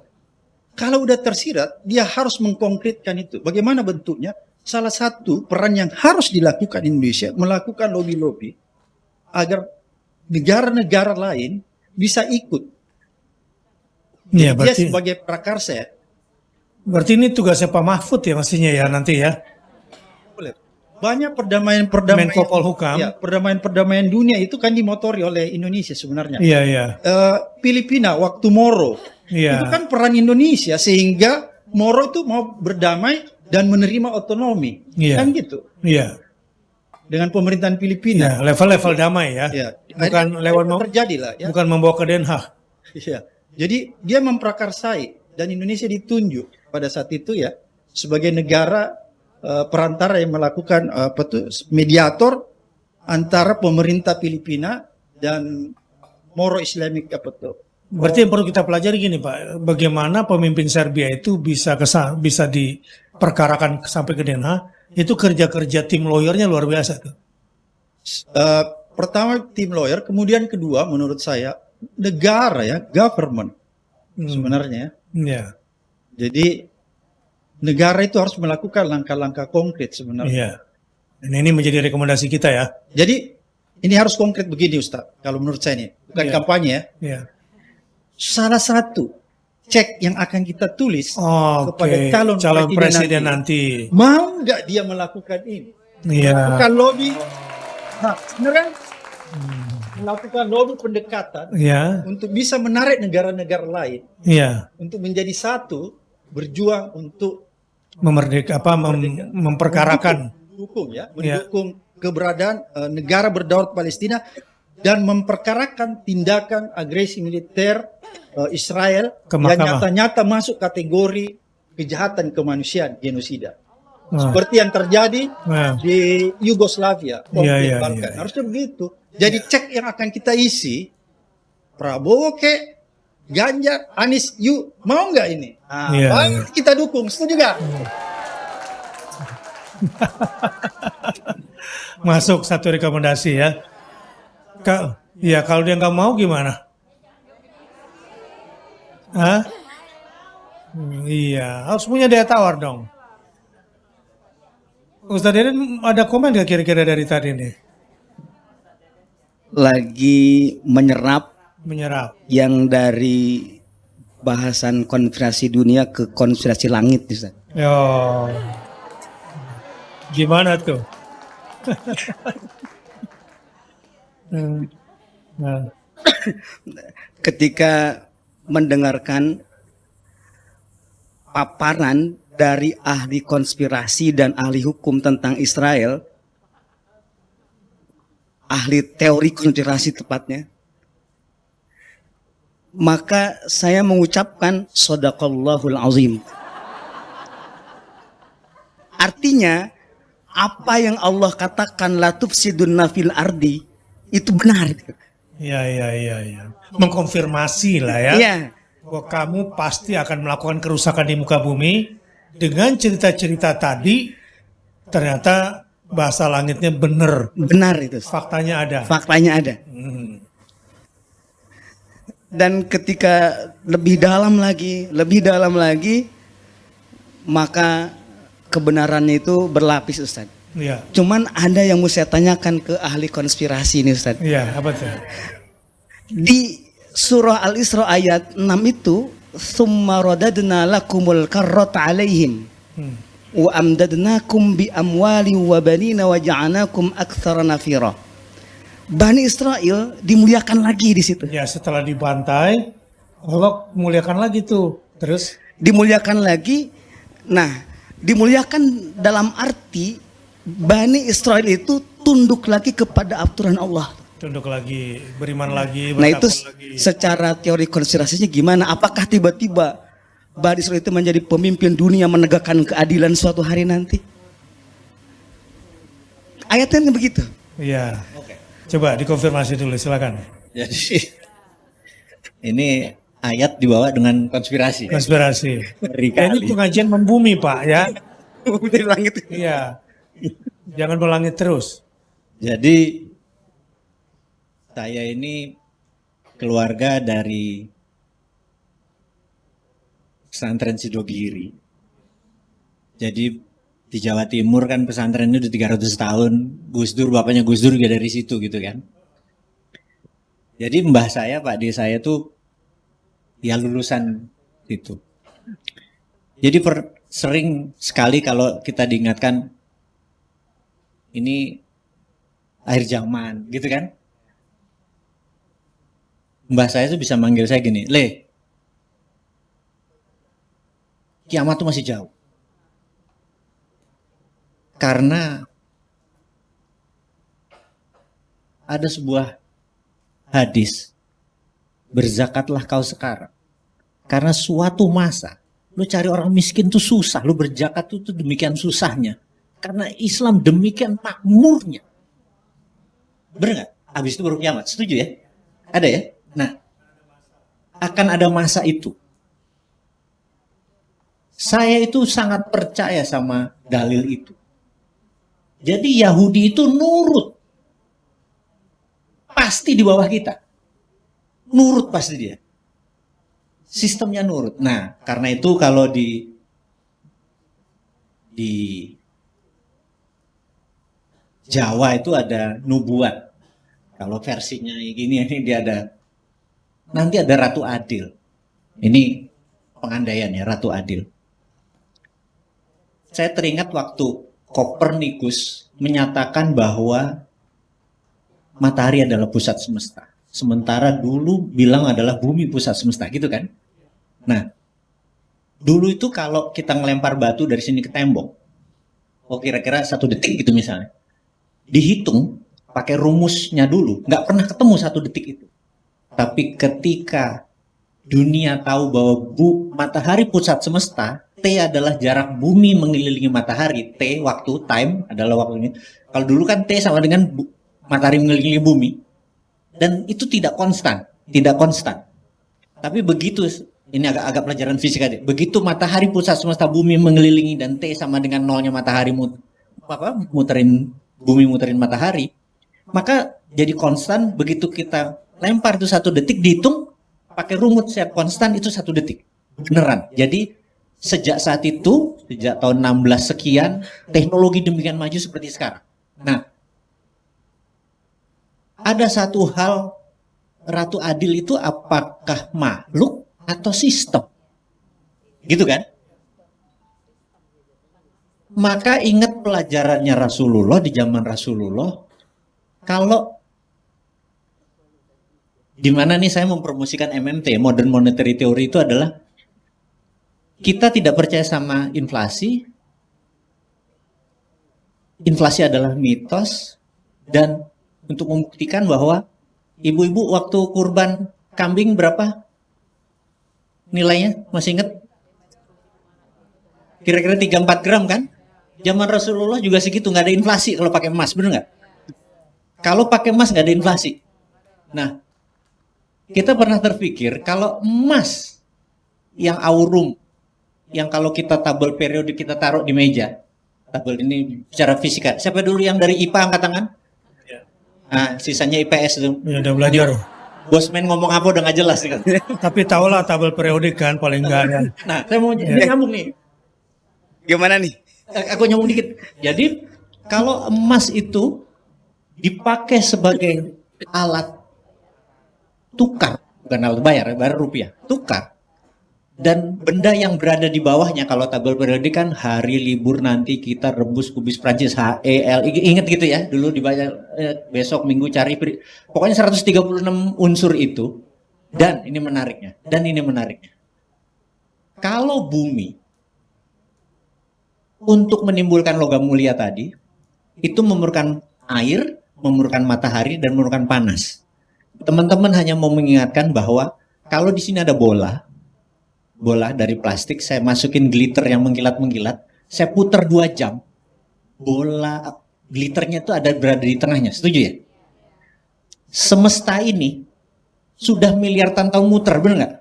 Kalau udah tersirat, dia harus mengkonkretkan itu. Bagaimana bentuknya? Salah satu peran yang harus dilakukan Indonesia, melakukan lobby-lobby agar negara-negara lain bisa ikut. iya. Dia sebagai prakarsa ya. Berarti ini tugasnya Pak Mahfud ya mestinya ya nanti ya. Banyak perdamaian-perdamaian, Menko Polhukam. ya, perdamaian-perdamaian dunia itu kan dimotori oleh Indonesia sebenarnya. Iya, iya, Filipina waktu Moro, iya, itu kan peran Indonesia sehingga Moro itu mau berdamai dan menerima otonomi, Iya. kan gitu. iya. Dengan pemerintahan Filipina. Iya, level-level damai ya. Ya, Bukan lewat terjadi lah ya. bukan membawa ke Den Haag. Iya. Jadi dia memprakarsai dan Indonesia ditunjuk pada saat itu ya sebagai negara perantara yang melakukan mediator antara pemerintah Filipina dan Moro Islamic Berarti yang perlu kita pelajari gini Pak, bagaimana pemimpin Serbia itu bisa diperkarakan sampai ke Den Haag, itu kerja-kerja tim lawyernya luar biasa tuh. Pertama tim lawyer, kemudian kedua menurut saya negara ya, government sebenarnya. Iya, Jadi negara itu harus melakukan langkah-langkah konkret sebenarnya. iya. Dan ini menjadi rekomendasi kita ya. Jadi ini harus konkret begini Ustaz, kalau menurut saya ini bukan Iya. kampanye ya. Iya. Salah satu cek yang akan kita tulis Oke, kepada calon presiden nanti. mau nggak dia melakukan ini? Iya. Bukan lobby. Nah, sebenarnya melakukan lobby pendekatan Iya, untuk bisa menarik negara-negara lain iya. untuk menjadi satu, berjuang untuk Memperkarakan. mendukung keberadaan negara berdaulat Palestina dan memperkarakan tindakan agresi militer Israel Ke yang mahkamah. nyata-nyata masuk kategori kejahatan kemanusiaan, genosida. Nah, Seperti yang terjadi nah, di Yugoslavia, konflik Iya, iya, Balkan. iya. Harusnya begitu. Jadi cek yang akan kita isi, Prabowo ke Ganjar, Anies, mau nggak ini? Nah, Iya, baik, kita dukung, setuju nggak? masuk satu rekomendasi ya. Ya kalau dia nggak mau gimana? Hah? Iya, harus punya daya tawar dong. Ustadz Deden ada komen nggak kira-kira dari tadi nih? Lagi menyerap Menyerap. yang dari bahasan konspirasi dunia ke konspirasi langit, Ustaz. Yo, gimana tuh? Nah, Ketika mendengarkan paparan dari ahli konspirasi dan ahli hukum tentang Israel, ahli teori konspirasi tepatnya, maka saya mengucapkan Shadaqallahul Azim. Artinya, apa yang Allah katakan la tufsidunna fil ardi itu benar. iya. Mengkonfirmasi lah ya. Iya. Bahwa kamu pasti akan melakukan kerusakan di muka bumi dengan cerita-cerita tadi. Ternyata bahasa langitnya benar, Benar itu. faktanya ada. Faktanya ada. Dan ketika lebih dalam lagi, maka kebenarannya itu berlapis, Ustaz. Iya. Cuman ada yang mau saya tanyakan ke ahli konspirasi ini, Ustaz. Iya, apa tuh? Di surah Al-Isra ayat 6 itu, "Tsumma radadna lakumul karrata 'alaihim wa amdadnakum bi amwali wa banina wa ja'alnakum aktsara nafira." Bani Israel dimuliakan lagi di situ. Ya, setelah dibantai, Allah muliakan lagi tuh. Terus Dimuliakan lagi. Nah, dimuliakan dalam arti Bani Israel itu tunduk lagi kepada aturan Allah. tunduk lagi, beriman lagi, Nah, itu bertakwa lagi. secara teori konspirasinya gimana? Apakah tiba-tiba Bani Israel itu menjadi pemimpin dunia menegakkan keadilan suatu hari nanti? Ayatnya begitu. Iya. Coba dikonfirmasi dulu, silakan. Jadi ini ayat dibawa dengan konspirasi. Konspirasi. Ngeri Ya, ini kali. pengajian membumi, Pak, ya. Dari langit. Iya. Jangan berlangit terus. Jadi saya ini keluarga dari pesantren Sidogiri. Jadi di Jawa Timur kan pesantren itu udah 300 tahun. Gus Dur, bapaknya Gus Dur juga dari situ gitu kan. Jadi mbah saya, Pak D saya tuh ya lulusan itu. Jadi sering sekali kalau kita diingatkan ini akhir zaman gitu kan. Mbah saya tuh bisa manggil saya gini, "Le, kiamat tuh masih jauh." Karena ada sebuah hadis, berzakatlah kau sekarang. Karena suatu masa, lu cari orang miskin tuh susah, lu berzakat tuh demikian susahnya. Karena Islam demikian makmurnya. Bener nggak? Habis itu baru kiamat, setuju ya? Ada ya? Nah, akan ada masa itu. Saya itu sangat percaya sama dalil itu. Jadi Yahudi itu nurut. Pasti di bawah kita. Nurut pasti dia. Sistemnya nurut. Nah, karena itu kalau di Jawa itu ada nubuat. Kalau versinya gini ini dia ada. Nanti ada Ratu Adil. Ini pengandaian ya, Ratu Adil. Saya teringat waktu Kopernikus menyatakan bahwa matahari adalah pusat semesta. Sementara dulu bilang adalah bumi pusat semesta, gitu kan? Nah, dulu itu kalau kita ngelempar batu dari sini ke tembok, oh kira-kira 1 detik gitu misalnya, dihitung pakai rumusnya dulu, nggak pernah ketemu 1 detik itu. Tapi ketika dunia tahu bahwa matahari pusat semesta, T adalah jarak bumi mengelilingi matahari. T, waktu, time adalah waktunya. Kalau dulu kan T sama dengan matahari mengelilingi bumi. Dan itu tidak konstan. Tidak konstan. Tapi begitu, ini agak pelajaran fisika deh. Begitu matahari pusat semesta bumi mengelilingi dan T sama dengan nolnya matahari bumi muterin matahari. Maka jadi konstan, begitu kita lempar itu 1 detik, dihitung pakai rumus yang konstan itu 1 detik. Beneran. Jadi sejak saat itu, sejak tahun 16 sekian, teknologi demikian maju seperti sekarang. Nah, ada satu hal, Ratu Adil itu apakah makhluk atau sistem? Gitu kan? Maka ingat pelajarannya Rasulullah di zaman Rasulullah, kalau di mana nih saya mempromosikan MMT, Modern Monetary Theory itu adalah kita tidak percaya sama inflasi. Inflasi adalah mitos. Dan untuk membuktikan bahwa ibu-ibu waktu kurban kambing berapa nilainya? Masih ingat? Kira-kira 3-4 gram kan? Zaman Rasulullah juga segitu, nggak ada inflasi kalau pakai emas, bener nggak? Kalau pakai emas nggak ada inflasi. Nah, kita pernah terpikir kalau emas yang aurum, yang kalau kita tabel periodik kita taruh di meja, tabel ini secara fisika. Siapa dulu yang dari IPA angkat tangan? Nah, sisanya IPS itu. Ya, udah belajar. Bosman ngomong apa udah nggak jelas kan. Tapi tahulah tabel periodik kan paling enggak ya. Nah, saya mau nyambung nih. Gimana nih? Aku nyambung dikit. Jadi kalau emas itu dipakai sebagai alat tukar, bukan alat bayar rupiah, tukar. Dan benda yang berada di bawahnya, kalau tabel periodik kan hari libur nanti kita rebus kubis Prancis HEL, inget gitu ya, dulu dibaca besok minggu cari, pokoknya 136 unsur itu. Dan ini menariknya, kalau bumi untuk menimbulkan logam mulia tadi, itu memerlukan air, memerlukan matahari, dan memerlukan panas. Teman-teman hanya mau mengingatkan bahwa kalau di sini ada bola dari plastik, saya masukin glitter yang mengkilat-mengkilat, saya putar 2 jam, bola glitternya itu berada di tengahnya, setuju ya? Semesta ini sudah miliaran tahun muter, benar nggak?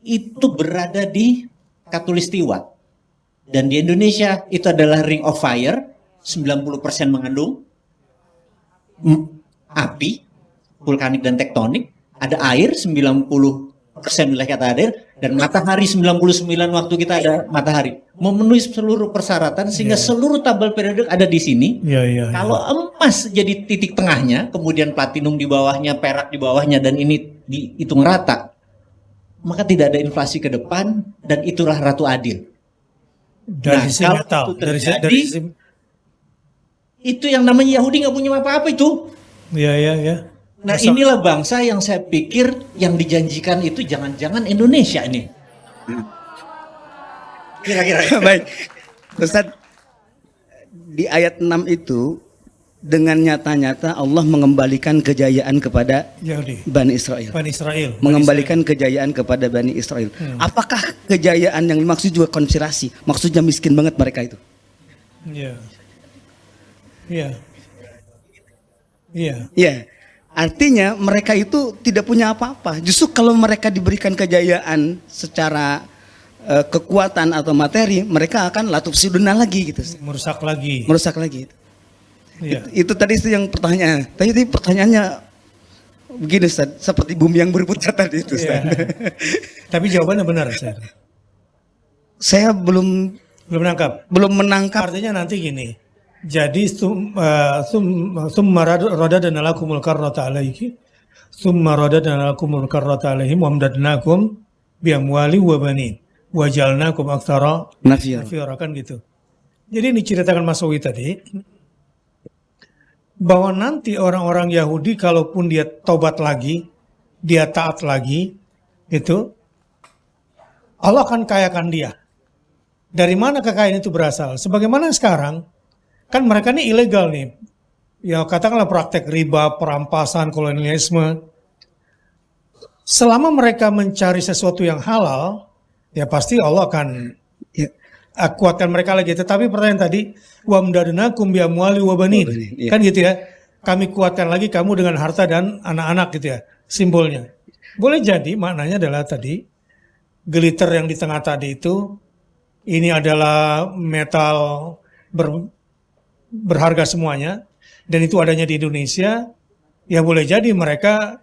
Itu berada di Katulistiwa. Dan di Indonesia itu adalah Ring of Fire, 90% mengandung api, vulkanik dan tektonik, ada air 90% wilayah kita ada air, dan matahari 99 waktu kita ada matahari. Memenuhi seluruh persyaratan sehingga seluruh tabel periodik ada di sini. Kalau emas jadi titik tengahnya, kemudian platinum di bawahnya, perak di bawahnya, dan ini dihitung rata, maka tidak ada inflasi ke depan, dan itulah Ratu Adil. Dari sisi metal, dari itu yang namanya Yahudi nggak punya apa-apa itu. Iya. Nah, inilah bangsa yang saya pikir yang dijanjikan itu jangan-jangan Indonesia ini. Kira-kira. Baik. Ustaz, di ayat 6 itu dengan nyata-nyata Allah mengembalikan kejayaan kepada Yahudi. Bani Israel. Mengembalikan kejayaan kepada Bani Israel. Apakah kejayaan yang dimaksud juga konspirasi? Maksudnya miskin banget mereka itu. Iya. Artinya mereka itu tidak punya apa-apa. Justru kalau mereka diberikan kejayaan secara kekuatan atau materi, mereka akan latuf siduna lagi gitu. Merusak lagi. Iya. Itu tadi yang pertanyaan. Tadi pertanyaannya begini, Ustaz, seperti bumi yang berputar tadi itu, Ustaz. Tapi jawabannya benar, Ustaz. Saya belum menangkap. Artinya nanti gini. Jadi summa radadna lakumul karrata alaihi wa amdadnakum bi amwali wa banin wa jalnakum aktsara nafira, kan gitu. Jadi ini ceritakan Mas Owi tadi bahwa nanti orang-orang Yahudi kalaupun dia tobat lagi, dia taat lagi, itu Allah akan kayakan dia. Dari mana kekayaan itu berasal? Sebagaimana sekarang kan mereka ini ilegal nih, ya katakanlah praktek riba, perampasan, kolonialisme. Selama mereka mencari sesuatu yang halal, ya pasti Allah akan kuatkan mereka lagi. Tetapi pertanyaan tadi, wa amdadnakum bi amwali wa banin, kan gitu ya. Kami kuatkan lagi kamu dengan harta dan anak-anak gitu ya, simbolnya. Boleh jadi maknanya adalah tadi glitter yang di tengah tadi itu, ini adalah metal berharga semuanya, dan itu adanya di Indonesia, ya boleh jadi mereka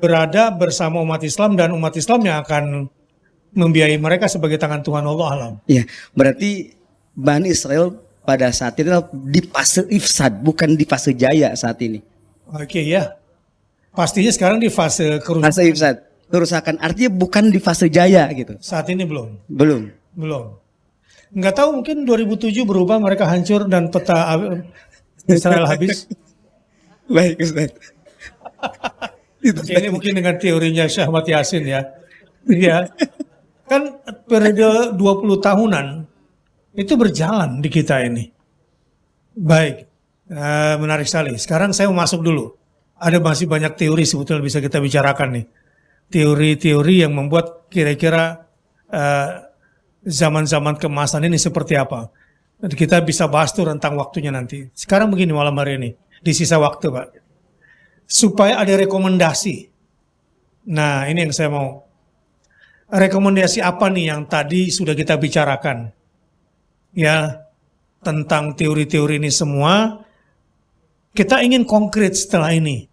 berada bersama umat Islam, dan umat Islam yang akan membiayai mereka sebagai tangan Tuhan Allah alam. Iya, berarti Bani Israel pada saat itu di fase ifsad, bukan di fase jaya saat ini. Oke, ya. Pastinya sekarang di fase kerusakan. Fase ifsad, kerusakan, artinya bukan di fase jaya gitu. Saat ini belum. Belum. Nggak tahu, mungkin 2007 berubah, mereka hancur dan peta Israel habis. Baik, Ustaz. Ini mungkin dengan teorinya Syekh Ahmad Yasin ya. Iya. Kan periode 20 tahunan itu berjalan di kita ini. Baik. Menarik sekali. Sekarang saya mau masuk dulu. Ada masih banyak teori sebetulnya bisa kita bicarakan nih. Teori-teori yang membuat kira-kira zaman-zaman keemasan ini seperti apa. Kita bisa bahas tuh rentang waktunya nanti. Sekarang begini malam hari ini, di sisa waktu Pak. Supaya ada rekomendasi. Nah ini yang saya mau. Rekomendasi apa nih yang tadi sudah kita bicarakan? Ya, tentang teori-teori ini semua. Kita ingin konkret setelah ini.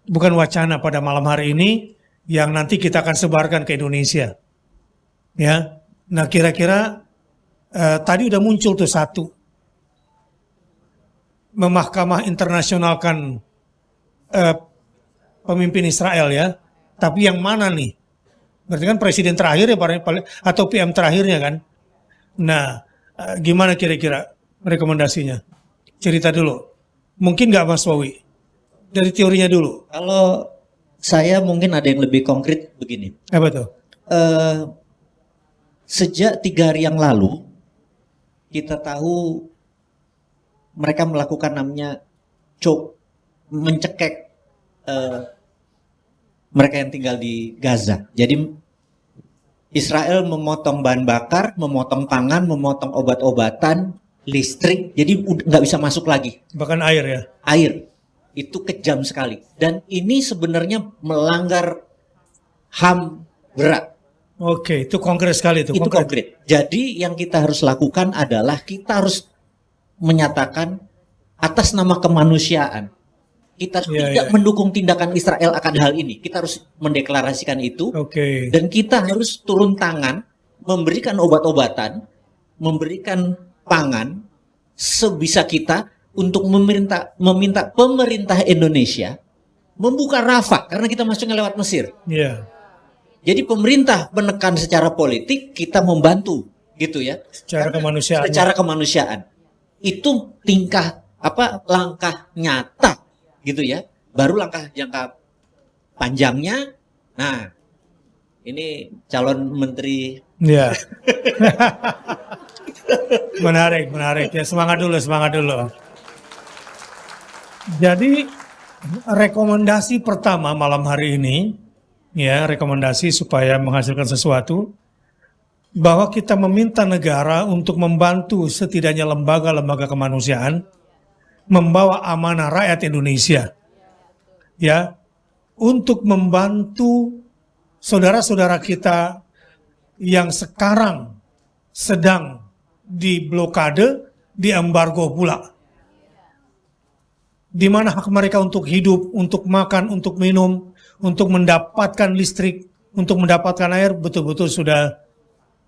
bukan wacana pada malam hari ini yang nanti kita akan sebarkan ke Indonesia. Ya, nah kira-kira tadi udah muncul tuh satu, memahkamah internasionalkan pemimpin Israel ya. Tapi yang mana nih? Berarti kan presiden terakhir ya, atau PM terakhirnya kan? Nah, gimana kira-kira rekomendasinya? Cerita dulu. Mungkin nggak Mas Wawi? Dari teorinya dulu. Kalau saya mungkin ada yang lebih konkret begini. Apa tuh? Sejak 3 hari yang lalu, kita tahu mereka melakukan namanya mencekek mereka yang tinggal di Gaza. Jadi Israel memotong bahan bakar, memotong pangan, memotong obat-obatan, listrik, jadi nggak bisa masuk lagi. Bahkan air ya? Air, itu kejam sekali. Dan ini sebenarnya melanggar HAM berat. Oke, itu konkret sekali itu. Itu konkret. Jadi yang kita harus lakukan adalah kita harus menyatakan atas nama kemanusiaan. Kita tidak mendukung tindakan Israel akan hal ini. Kita harus mendeklarasikan itu. Oke. Dan kita harus turun tangan, memberikan obat-obatan, memberikan pangan sebisa kita untuk meminta pemerintah Indonesia membuka Rafah karena kita masuknya lewat Mesir. Iya. Jadi pemerintah menekan secara politik, kita membantu gitu ya. Secara kemanusiaan. Secara kemanusiaan. Itu langkah nyata gitu ya. Baru langkah jangka panjangnya. Nah, ini calon menteri. Iya. menarik ya, semangat dulu. Jadi rekomendasi pertama malam hari ini ya, rekomendasi supaya menghasilkan sesuatu bahwa kita meminta negara untuk membantu setidaknya lembaga-lembaga kemanusiaan membawa amanah rakyat Indonesia ya, untuk membantu saudara-saudara kita yang sekarang sedang diblokade, diembargo pula, di mana hak mereka untuk hidup, untuk makan, untuk minum, untuk mendapatkan listrik, untuk mendapatkan air betul-betul sudah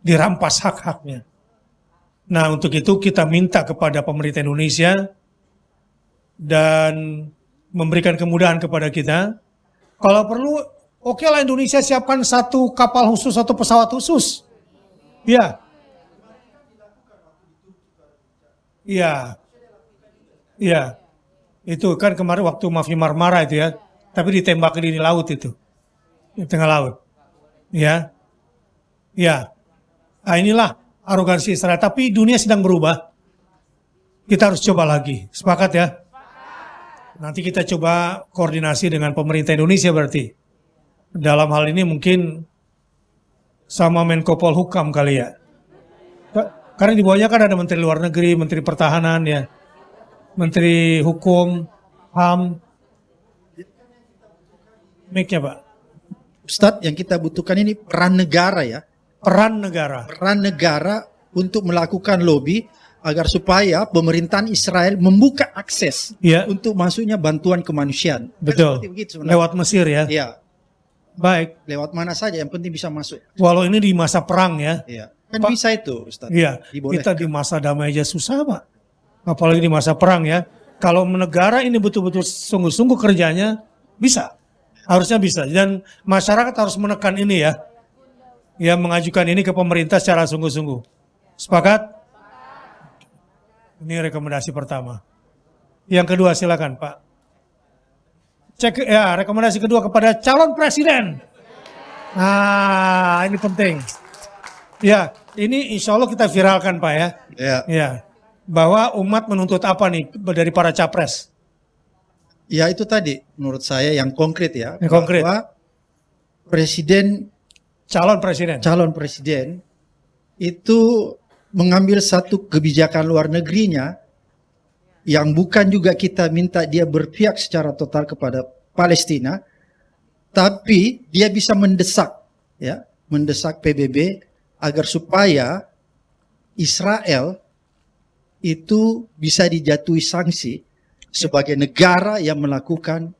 dirampas hak-haknya. Nah, untuk itu kita minta kepada pemerintah Indonesia dan memberikan kemudahan kepada kita. Kalau perlu, oke lah Indonesia siapkan satu kapal khusus, satu pesawat khusus. Ya. Iya. Iya. Itu kan kemarin waktu Mafi Marmara itu ya. Tapi ditembak di laut itu. Di tengah laut. Ya. Ya. Nah, inilah arogansi Israel. Tapi dunia sedang berubah. Kita harus coba lagi. Sepakat ya? Nanti kita coba koordinasi dengan pemerintah Indonesia berarti. Dalam hal ini mungkin sama Menko Polhukam kali ya. Karena di bawahnya kan ada Menteri Luar Negeri, Menteri Pertahanan ya. Menteri Hukum, HAM. Mic-nya Pak. Ustadz, yang kita butuhkan ini peran negara ya. Peran negara. Peran negara untuk melakukan lobby agar supaya pemerintahan Israel membuka akses untuk masuknya bantuan kemanusiaan. Betul. Lewat Mesir ya. Iya. Baik. Lewat mana saja yang penting bisa masuk. Walau ini di masa perang ya. Iya. Kan bisa itu Ustaz. Iya. Kita di masa damai aja susah Pak. Apalagi di masa perang ya. Kalau negara ini betul-betul sungguh-sungguh kerjanya bisa. Harusnya bisa. Dan masyarakat harus menekan ini ya. Ya, mengajukan ini ke pemerintah secara sungguh-sungguh. Sepakat? Ini rekomendasi pertama. Yang kedua silakan Pak. Cek ya, rekomendasi kedua kepada calon presiden. Nah, ini penting. Ya, ini insya Allah kita viralkan Pak ya. Ya. Ya, bahwa umat menuntut apa nih dari para capres? Ya itu tadi menurut saya yang konkret ya. Yang konkret. Bahwa calon presiden itu mengambil satu kebijakan luar negerinya yang bukan juga kita minta dia berpihak secara total kepada Palestina, tapi dia bisa mendesak PBB agar supaya Israel itu bisa dijatuhi sanksi sebagai negara yang melakukan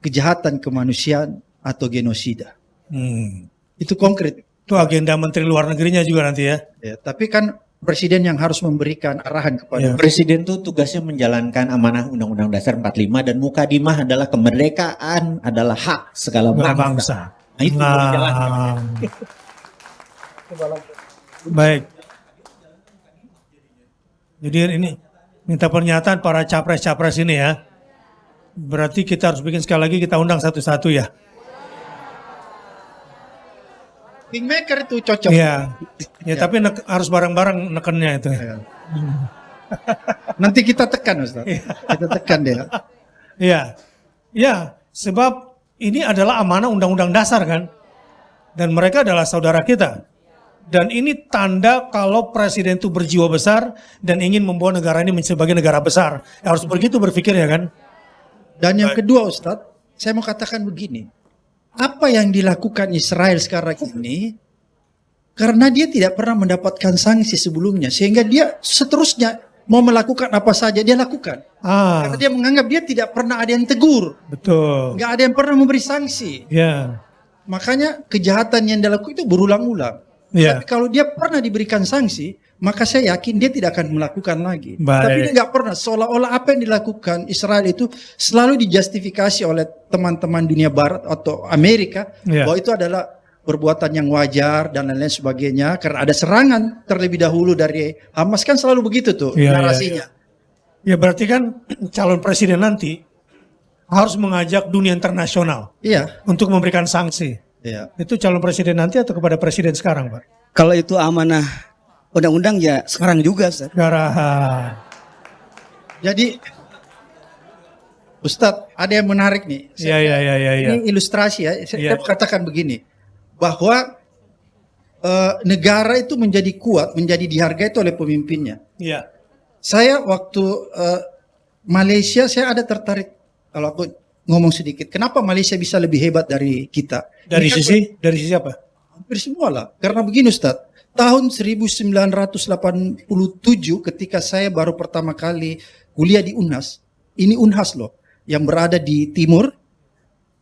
kejahatan kemanusiaan atau genosida. Hmm. Itu konkret. Itu agenda Menteri Luar Negerinya juga nanti ya. Ya, tapi kan presiden yang harus memberikan arahan kepada Ya. Presiden tuh tugasnya menjalankan amanah Undang-Undang Dasar 45 dan mukadimah adalah kemerdekaan adalah hak segala bangsa. Bangsa. Nah, itu yang dijalankan. Baik. Jadi ini minta pernyataan para capres-capres ini ya. Berarti kita harus bikin sekali lagi, kita undang satu-satu ya. Kingmaker itu cocok. Iya. Ya, tapi harus bareng-bareng nekennya itu. Ya. Nanti kita tekan, Ustaz. Kita tekan dia. Iya. Ya, sebab ini adalah amanah Undang-Undang Dasar kan. Dan mereka adalah saudara kita. Dan ini tanda kalau presiden itu berjiwa besar dan ingin membawa negara ini sebagai negara besar. Ya, harus begitu berpikir ya kan. Dan yang kedua, Ustaz, saya mau katakan begini. Apa yang dilakukan Israel sekarang ini, karena dia tidak pernah mendapatkan sanksi sebelumnya, sehingga dia seterusnya mau melakukan apa saja dia lakukan. Karena dia menganggap dia tidak pernah ada yang tegur, Betul. nggak ada yang pernah memberi sanksi. Ya. Makanya kejahatan yang dia lakukan itu berulang-ulang. Ya. Tapi kalau dia pernah diberikan sanksi, maka saya yakin dia tidak akan melakukan lagi. Baik. Tapi dia nggak pernah, seolah-olah apa yang dilakukan Israel itu selalu dijustifikasi oleh teman-teman dunia barat atau Amerika, Ya. bahwa itu adalah perbuatan yang wajar dan lain-lain sebagainya, karena ada serangan terlebih dahulu dari Hamas, kan selalu begitu tuh Ya, narasinya. Ya berarti kan calon presiden nanti harus mengajak dunia internasional Iya, untuk memberikan sanksi. iya. Itu calon presiden nanti atau kepada presiden sekarang, Pak? Kalau itu amanah undang-undang ya sekarang juga, Ustaz. Negara. Jadi Ustadz, ada yang menarik nih. Iya, iya, iya, iya. Ini ilustrasi ya. Saya Iya. katakan begini, bahwa negara itu menjadi kuat, menjadi dihargai itu oleh pemimpinnya. Iya. Saya waktu Malaysia, saya ada tertarik, kalau aku ngomong sedikit, kenapa Malaysia bisa lebih hebat dari kita? Dari Ini kan sisi apa? hampir semua lah. Karena begini Ustadz, tahun 1987 ketika saya baru pertama kali kuliah di UNHAS, ini UNHAS loh, yang berada di timur,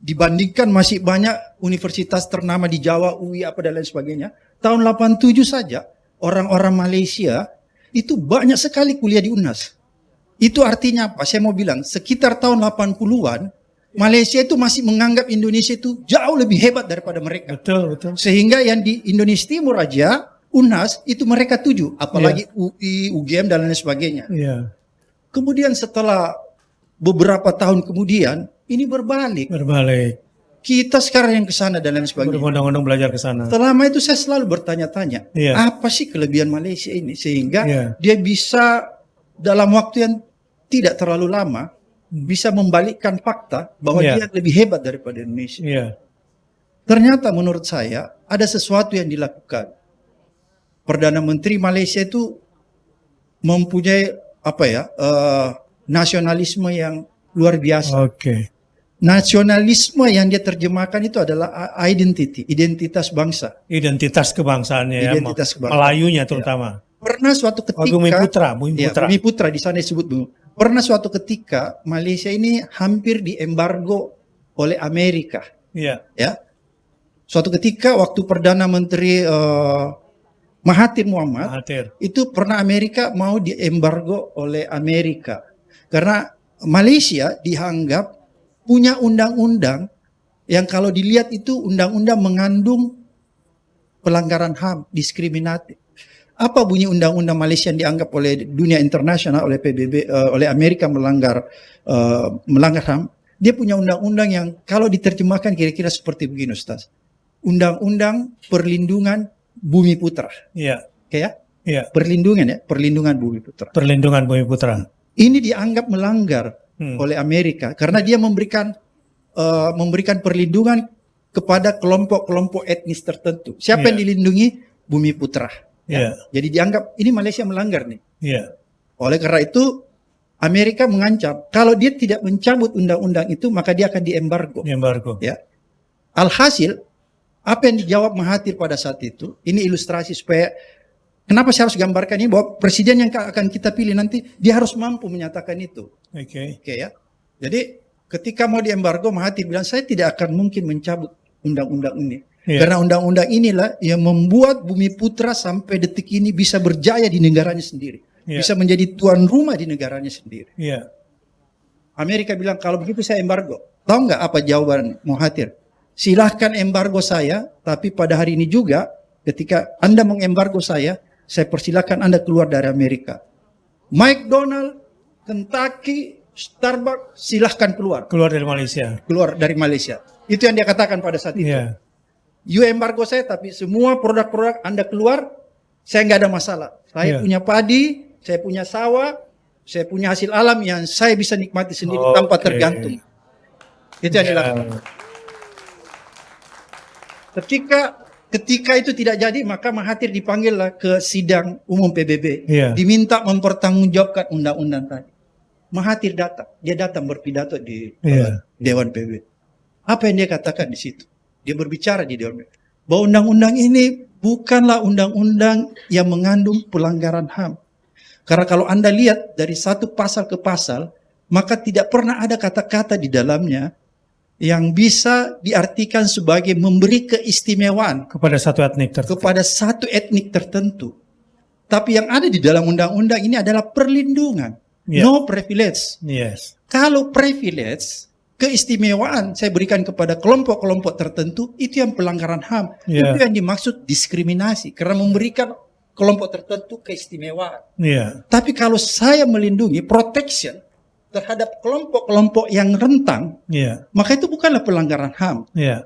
dibandingkan masih banyak universitas ternama di Jawa, UI, apa dan lain sebagainya. Tahun 87 saja, orang-orang Malaysia itu banyak sekali kuliah di UNHAS. Itu artinya apa? Saya mau bilang, sekitar tahun 80-an, Malaysia itu masih menganggap Indonesia itu jauh lebih hebat daripada mereka. Betul, betul. Sehingga yang di Indonesia Timur aja, UNHAS itu mereka tuju, apalagi UI, UGM dan lain sebagainya. Iya. Kemudian setelah beberapa tahun kemudian, ini berbalik. Berbalik. Kita sekarang yang ke sana dan lain sebagainya. Berbondong-bondong belajar ke sana. Selama itu saya selalu bertanya-tanya, Iya. apa sih kelebihan Malaysia ini? Sehingga Iya. dia bisa dalam waktu yang tidak terlalu lama, bisa membalikkan fakta bahwa Iya. dia lebih hebat daripada Indonesia. Iya. Ternyata menurut saya ada sesuatu yang dilakukan. Perdana Menteri Malaysia itu mempunyai nasionalisme yang luar biasa. Oke. Nasionalisme yang dia terjemahkan itu adalah identitas bangsa. Identitas kebangsaannya ya. Identitas kebangsaan. Melayunya terutama. Pernah suatu ketika Bumi Putra, Bumi Ya, Putra. Bumi Putra di sana disebut Bumi. Pernah suatu ketika Malaysia ini hampir diembargo oleh Amerika, Iya. ya. Suatu ketika waktu Perdana Menteri Mahathir Muhammad Mahathir. itu pernah Amerika mau diembargo oleh Amerika karena Malaysia dianggap punya undang-undang yang kalau dilihat itu undang-undang mengandung pelanggaran HAM, diskriminatif. Apa bunyi undang-undang Malaysia yang dianggap oleh dunia internasional, oleh PBB, oleh Amerika melanggar HAM? Dia punya undang-undang yang kalau diterjemahkan kira-kira seperti begini, Ustaz. Undang-undang perlindungan bumi putra. Iya. Oke ya? Iya. Perlindungan bumi putra. Perlindungan Bumi Putra. Ini dianggap melanggar oleh Amerika karena dia memberikan perlindungan kepada kelompok-kelompok etnis tertentu. Siapa yang dilindungi? Bumi putra. Iya. Jadi dianggap ini Malaysia melanggar nih. Iya. Oleh karena itu Amerika mengancam kalau dia tidak mencabut undang-undang itu maka dia akan diembargo. Embargo. Ya. Alhasil apa yang dijawab Mahathir pada saat itu, ini ilustrasi supaya kenapa saya harus gambarkan ini bahwa presiden yang akan kita pilih nanti dia harus mampu menyatakan itu. Oke. Oke ya. Jadi Ketika mau diembargo, Mahathir bilang saya tidak akan mungkin mencabut undang-undang ini. Iya. Karena undang-undang inilah yang membuat Bumi Putra sampai detik ini bisa berjaya di negaranya sendiri. Iya. Bisa menjadi tuan rumah di negaranya sendiri. Iya. Amerika bilang kalau begitu saya embargo. Tahu nggak apa jawaban Mahathir? Silahkan embargo saya, tapi pada hari ini juga ketika Anda mengembargo saya persilahkan Anda keluar dari Amerika. McDonald, Kentucky, Starbucks, silahkan keluar. Keluar dari Malaysia. Keluar dari Malaysia. Itu yang dia katakan pada saat itu. Iya. You embargo saya, tapi semua produk-produk Anda keluar, saya nggak ada masalah. Saya Iya. punya padi, saya punya sawah, saya punya hasil alam yang saya bisa nikmati sendiri tanpa Oke. tergantung. Itu yang Iya. dilakukan. Ketika itu tidak jadi, maka Mahathir dipanggillah ke sidang umum PBB. Iya. Diminta mempertanggungjawabkan undang-undang tadi. Mahathir datang. Dia datang berpidato di Iya. Dewan PBB. Apa yang dia katakan di situ? Dia berbicara di Dewan PBB. Bahwa undang-undang ini bukanlah undang-undang yang mengandung pelanggaran HAM. Karena kalau Anda lihat dari satu pasal ke pasal, maka tidak pernah ada kata-kata di dalamnya yang bisa diartikan sebagai memberi keistimewaan Kepada satu etnik tertentu. kepada satu etnik tertentu. Tapi yang ada di dalam undang-undang ini adalah perlindungan. Yeah. No privilege. Yes. Kalau privilege, keistimewaan saya berikan kepada kelompok-kelompok tertentu, itu yang pelanggaran HAM. Yeah. Itu yang dimaksud diskriminasi. Karena memberikan kelompok tertentu keistimewaan. Iya. Tapi kalau saya melindungi, protection, terhadap kelompok-kelompok yang rentang, Iya. maka itu bukanlah pelanggaran HAM. Iya.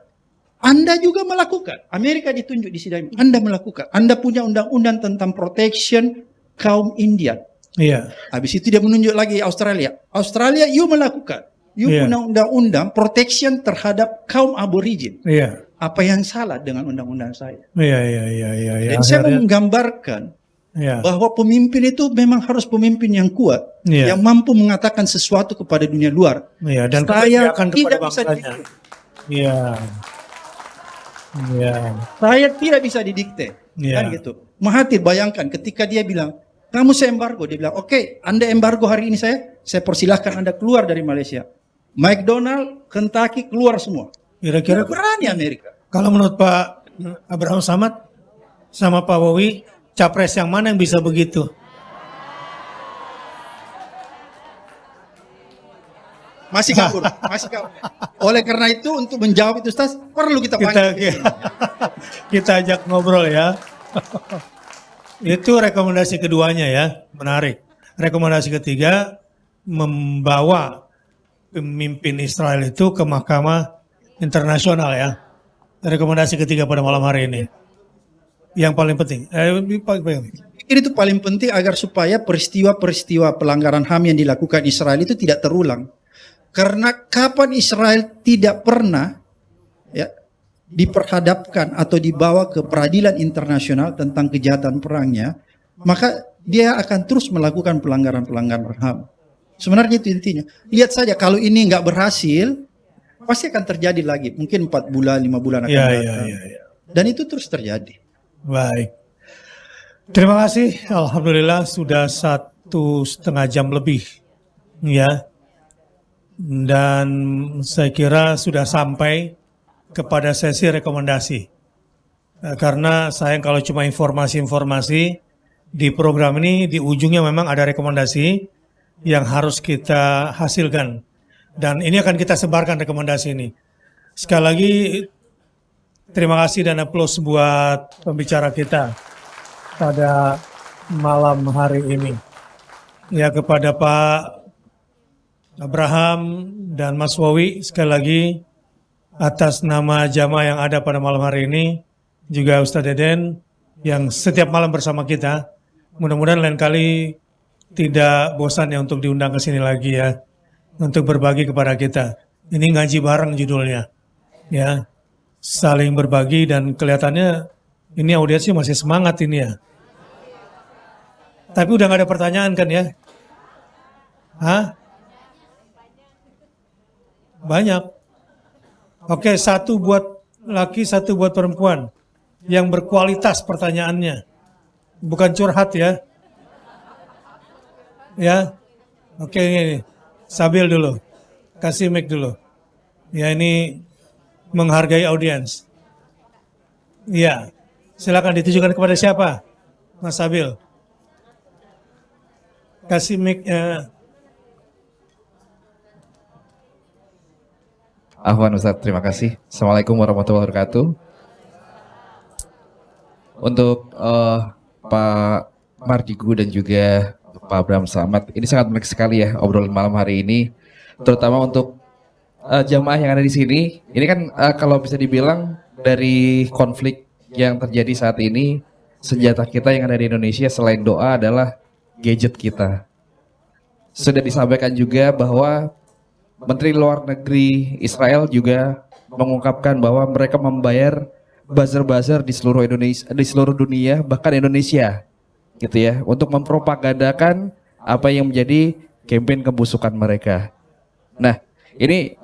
Anda juga melakukan. Amerika ditunjuk di sidang. Anda melakukan. Anda punya undang-undang tentang protection kaum Indian. Iya. Habis itu dia menunjuk lagi Australia. Australia, you melakukan. You Iya. punya undang-undang protection terhadap kaum aborigin. Iya. Apa yang salah dengan undang-undang saya? Iya. Iya. Iya. Iya. Iya. Dan saya mau Akhirnya- menggambarkan Iya. bahwa pemimpin itu memang harus pemimpin yang kuat. Iya. Yang mampu mengatakan sesuatu kepada dunia luar. Iya. Dan Saya keberpihakan kepada tidak bisa bangsanya. didikte. Iya. Iya. Saya tidak bisa didikte. Iya. Kan gitu. Mahathir bayangkan ketika dia bilang, kamu saya embargo. Dia bilang, oke, Anda embargo hari ini saya persilahkan Anda keluar dari Malaysia. McDonald, Kentucky, keluar semua. Kira-kira Tidak berani Amerika. kalau menurut Pak Abraham Samad sama Pak Wowi, capres yang mana yang bisa begitu? Masih kabur, masih kabur. Oleh karena itu untuk menjawab itu Ustaz, perlu kita Kita panggil. kita ajak ngobrol ya. Itu rekomendasi keduanya ya, menarik. Rekomendasi ketiga, membawa pemimpin Israel itu ke Mahkamah Internasional ya. Rekomendasi ketiga pada malam hari ini. Yang paling penting. Ini itu paling penting agar supaya peristiwa-peristiwa pelanggaran HAM yang dilakukan Israel itu tidak terulang. Karena kapan Israel tidak pernah ya, diperhadapkan atau dibawa ke peradilan internasional tentang kejahatan perangnya, maka dia akan terus melakukan pelanggaran-pelanggaran HAM. Sebenarnya itu intinya. Lihat saja kalau ini nggak berhasil, pasti akan terjadi lagi. Mungkin 4 bulan, 5 bulan akan Ya, datang. ya. Dan itu terus terjadi. Baik. Terima kasih. Alhamdulillah sudah 1,5 jam lebih. Ya. Dan saya kira sudah sampai kepada sesi rekomendasi. Karena sayang kalau cuma informasi-informasi di program ini di ujungnya memang ada rekomendasi yang harus kita hasilkan. Dan ini akan kita sebarkan rekomendasi ini. Sekali lagi terima kasih dan aplaus buat pembicara kita pada malam hari ini. Ya, kepada Pak Abraham dan Mas Wowi sekali lagi atas nama jamaah yang ada pada malam hari ini, juga Ustadz Deden yang setiap malam bersama kita. Mudah-mudahan lain kali tidak bosan ya untuk diundang ke sini lagi ya, untuk berbagi kepada kita. Ini ngaji bareng judulnya, ya, saling berbagi dan kelihatannya ini audiensnya masih semangat ini ya. Tapi udah gak ada pertanyaan kan ya? Hah? Banyak. Oke, satu buat laki, satu buat perempuan. Yang berkualitas pertanyaannya. Bukan curhat ya. Ya. Oke, ini. Sabil dulu. kasih mic dulu. Ya, ini menghargai audiens. Iya, silakan ditujukan kepada siapa? Mas Abil. Kasih mic. Afwan Ustaz, terima kasih. Assalamualaikum warahmatullahi wabarakatuh. Untuk Pak Mardigu dan juga Pak Abraham Samad, ini sangat menarik sekali ya obrolan malam hari ini, terutama untuk jamaah yang ada di sini. Ini kan kalau bisa dibilang dari konflik yang terjadi saat ini, senjata kita yang ada di Indonesia selain doa adalah gadget kita. Sudah disampaikan juga bahwa Menteri Luar Negeri Israel juga mengungkapkan bahwa mereka membayar buzzer-buzzer di seluruh Indonesia, di seluruh dunia, bahkan Indonesia, gitu ya, untuk mempropagandakan apa yang menjadi kampanye kebusukan mereka. Nah, ini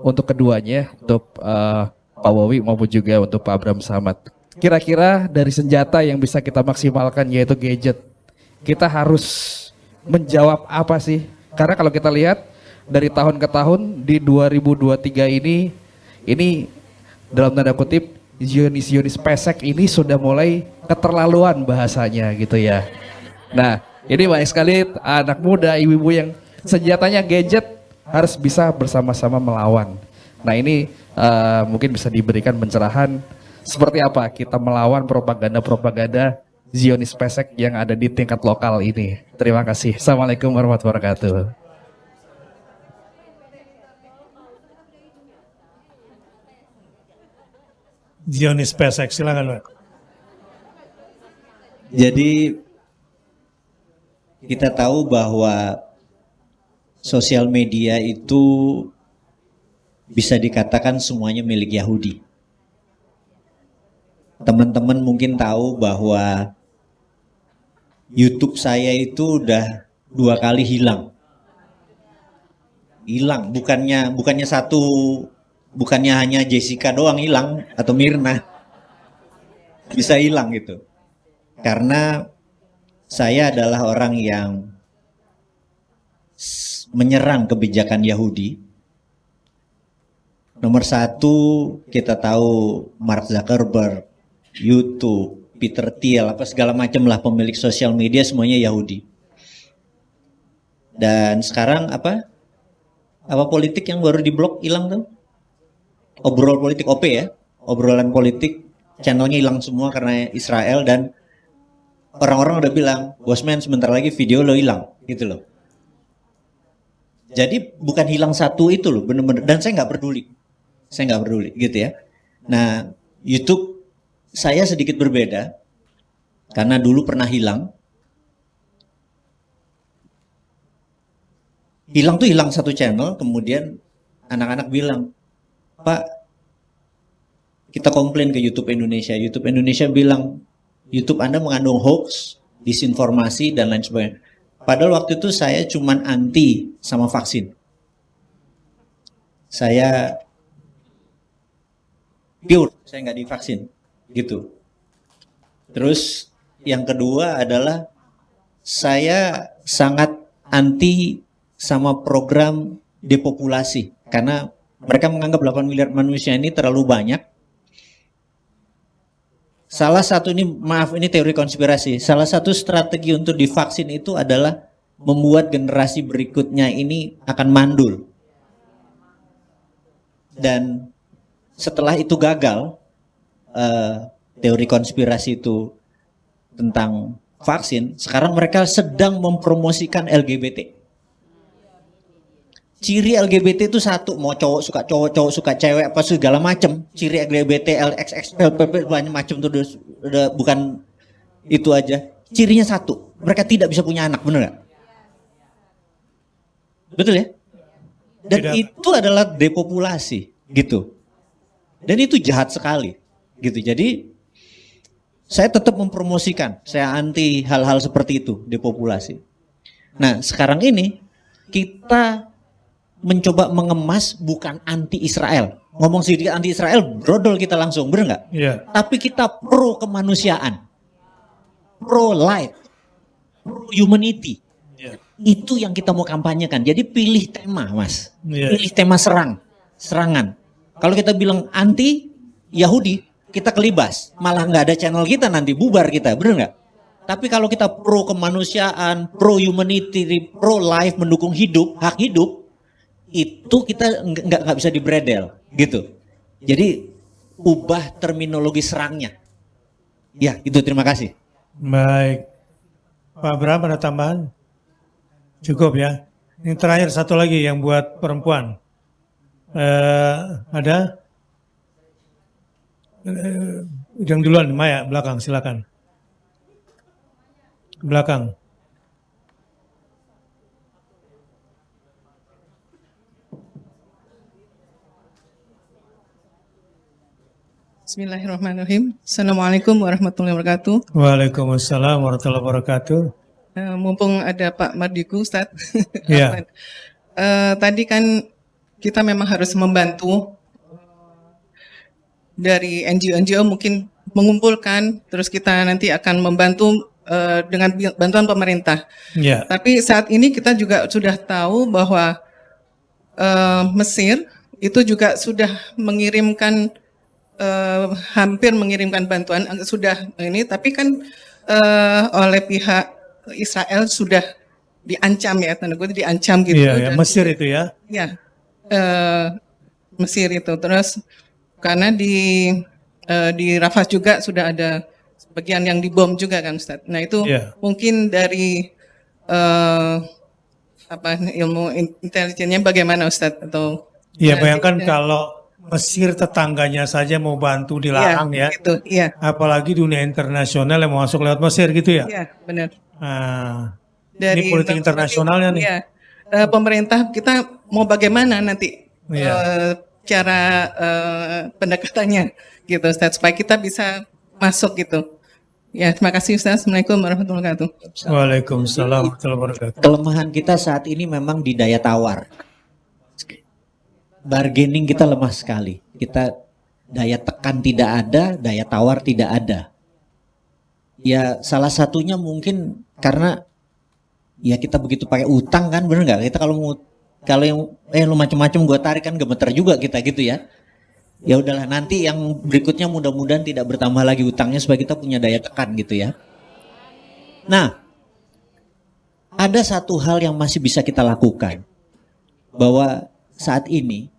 untuk keduanya, untuk Pak Wawi maupun juga untuk Pak Abraham Samad. Kira-kira dari senjata yang bisa kita maksimalkan yaitu gadget, kita harus menjawab apa sih? Karena kalau kita lihat dari tahun ke tahun di 2023 ini dalam tanda kutip Zionis pesek ini sudah mulai keterlaluan bahasanya gitu ya. Nah, ini banyak sekali anak muda, ibu-ibu yang senjatanya gadget harus bisa bersama-sama melawan. Nah, ini mungkin bisa diberikan pencerahan seperti apa kita melawan propaganda-propaganda Zionis pesek yang ada di tingkat lokal ini. Terima kasih. Assalamualaikum warahmatullahi wabarakatuh. Zionis pesek, silakan Pak. Jadi kita tahu bahwa sosial media itu bisa dikatakan semuanya milik Yahudi. Teman-teman mungkin tahu bahwa YouTube saya itu udah 2 kali hilang. Hilang, bukannya hanya Jessica doang hilang atau Mirna. Bisa hilang gitu. Karena saya adalah orang yang menyerang kebijakan Yahudi. Nomor 1 kita tahu Mark Zuckerberg, YouTube, Peter Thiel, apa segala macam lah pemilik sosial media semuanya Yahudi. Dan sekarang apa politik yang baru diblok hilang tuh? Obrol politik OP ya, obrolan politik channelnya hilang semua karena Israel, dan orang-orang udah bilang, Bosman sebentar lagi video lo hilang gitu loh. Jadi bukan hilang satu itu loh, bener-bener, dan saya nggak peduli gitu ya. Nah, YouTube saya sedikit berbeda karena dulu pernah hilang tuh hilang satu channel, kemudian anak-anak bilang, Pak, kita komplain ke YouTube Indonesia. YouTube Indonesia bilang, YouTube Anda mengandung hoax, disinformasi, dan lain sebagainya. Padahal waktu itu saya cuman anti sama vaksin. Saya pure, saya nggak divaksin, gitu. Terus yang kedua adalah saya sangat anti sama program depopulasi, karena mereka menganggap 8 miliar manusia ini terlalu banyak. Salah satu ini teori konspirasi. Salah satu strategi untuk divaksin itu adalah membuat generasi berikutnya ini akan mandul. Dan setelah itu gagal, teori konspirasi itu tentang vaksin, sekarang mereka sedang mempromosikan LGBT. Ciri LGBT itu satu, mau cowok suka cewek, apa segala macam. Ciri LGBT, LXX, LPP, banyak macam tuh, udah bukan itu aja. Cirinya satu, mereka tidak bisa punya anak, bener nggak? Betul ya? Dan Tidak. itu adalah depopulasi, gitu. Dan itu jahat sekali, gitu. Jadi saya tetap mempromosikan, saya anti hal-hal seperti itu, depopulasi. Nah, sekarang ini kita mencoba mengemas bukan anti Israel. Ngomong sedikit anti Israel, brodol kita langsung, bener nggak? Iya. Tapi kita pro kemanusiaan, pro life, pro humanity. Iya. Itu yang kita mau kampanyekan. Jadi pilih tema, Mas. Iya. Pilih tema serangan. Kalau kita bilang anti Yahudi, kita kelibas. Malah nggak ada channel kita nanti, bubar kita, bener nggak? Tapi kalau kita pro kemanusiaan, pro humanity, pro life, mendukung hidup, hak hidup, itu kita nggak bisa dibredel, gitu. Jadi ubah terminologi serangnya. Ya, itu terima kasih. Baik. Pak Bram ada tambahan? Cukup ya. Ini terakhir satu lagi yang buat perempuan. Ada? Yang duluan, Maya, belakang, silakan. Belakang. Bismillahirrahmanirrahim. Assalamualaikum warahmatullahi wabarakatuh. Waalaikumsalam warahmatullahi wabarakatuh. Mumpung ada Pak Mardigu, Ustadz. Iya. Tadi kan kita memang harus membantu dari NGO-NGO mungkin mengumpulkan, terus kita nanti akan membantu dengan bantuan pemerintah. Iya. Tapi saat ini kita juga sudah tahu bahwa Mesir itu juga sudah mengirimkan hampir mengirimkan bantuan sudah ini, tapi kan oleh pihak Israel sudah diancam ya, tanda kutip diancam gitu. Iya, ya, Dan- Mesir itu ya. Ya, Mesir itu terus karena di Rafah juga sudah ada sebagian yang dibom juga kan, Ustaz. Nah itu Iya. mungkin dari ilmu intelijennya bagaimana, Ustaz? Atau Iya, bayangkan Ya. kalau Mesir tetangganya saja mau bantu dilarang ya. Gitu, iya, Apalagi dunia internasional yang mau masuk lewat Mesir gitu ya. iya, benar. Nah, Dari ini politik internasionalnya nih. Iya. Pemerintah kita mau bagaimana nanti Iya. cara pendekatannya gitu, Ustaz, supaya kita bisa masuk gitu. Ya, terima kasih, Ustaz. Assalamualaikum warahmatullahi wabarakatuh. Waalaikumsalam warahmatullahi wabarakatuh. Kelemahan kita saat ini memang di daya tawar. Bargaining kita lemah sekali. Kita daya tekan tidak ada, daya tawar tidak ada. Ya salah satunya mungkin karena ya kita begitu pakai utang kan, bener nggak? Kita kalau yang lu macam-macam gue tarik kan gemeter juga kita gitu ya. Ya udahlah, nanti yang berikutnya mudah-mudahan tidak bertambah lagi utangnya supaya kita punya daya tekan gitu ya. Nah, ada satu hal yang masih bisa kita lakukan, bahwa saat ini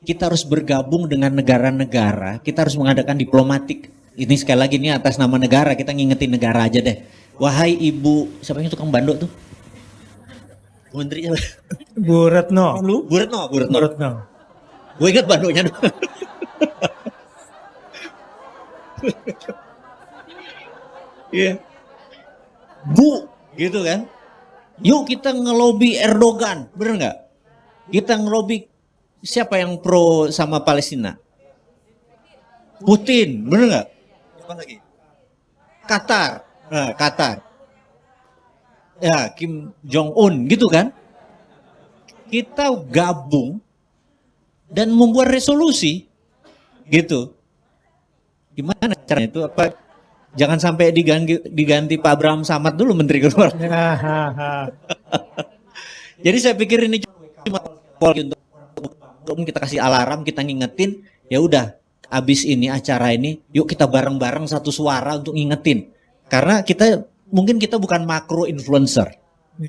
kita harus bergabung dengan negara-negara, kita harus mengadakan diplomatik. Ini sekali lagi ini atas nama negara, kita ngingetin negara aja deh. Wahai ibu, siapa yang tukang bandok tuh? Menteri Bu Retno. lu? Bu Retno. Bu Retno. Gue ingat bandoknya dong. Iya. Bu, gitu kan? Yuk kita ngelobi Erdogan, bener nggak? Kita ngelobi siapa yang pro sama Palestina? Putin, bener nggak? Apa lagi? Qatar, nah, Qatar. Ya, Kim Jong Un, gitu kan? Kita gabung dan membuat resolusi, gitu. Gimana caranya itu? Apa? Jangan sampai diganti Pak Abraham Samad dulu Menteri Keluar. Jadi saya pikir ini cuma untuk kita kasih alarm, kita ngingetin, ya udah abis ini acara ini, yuk kita bareng-bareng satu suara untuk ngingetin. Karena mungkin kita bukan makro influencer,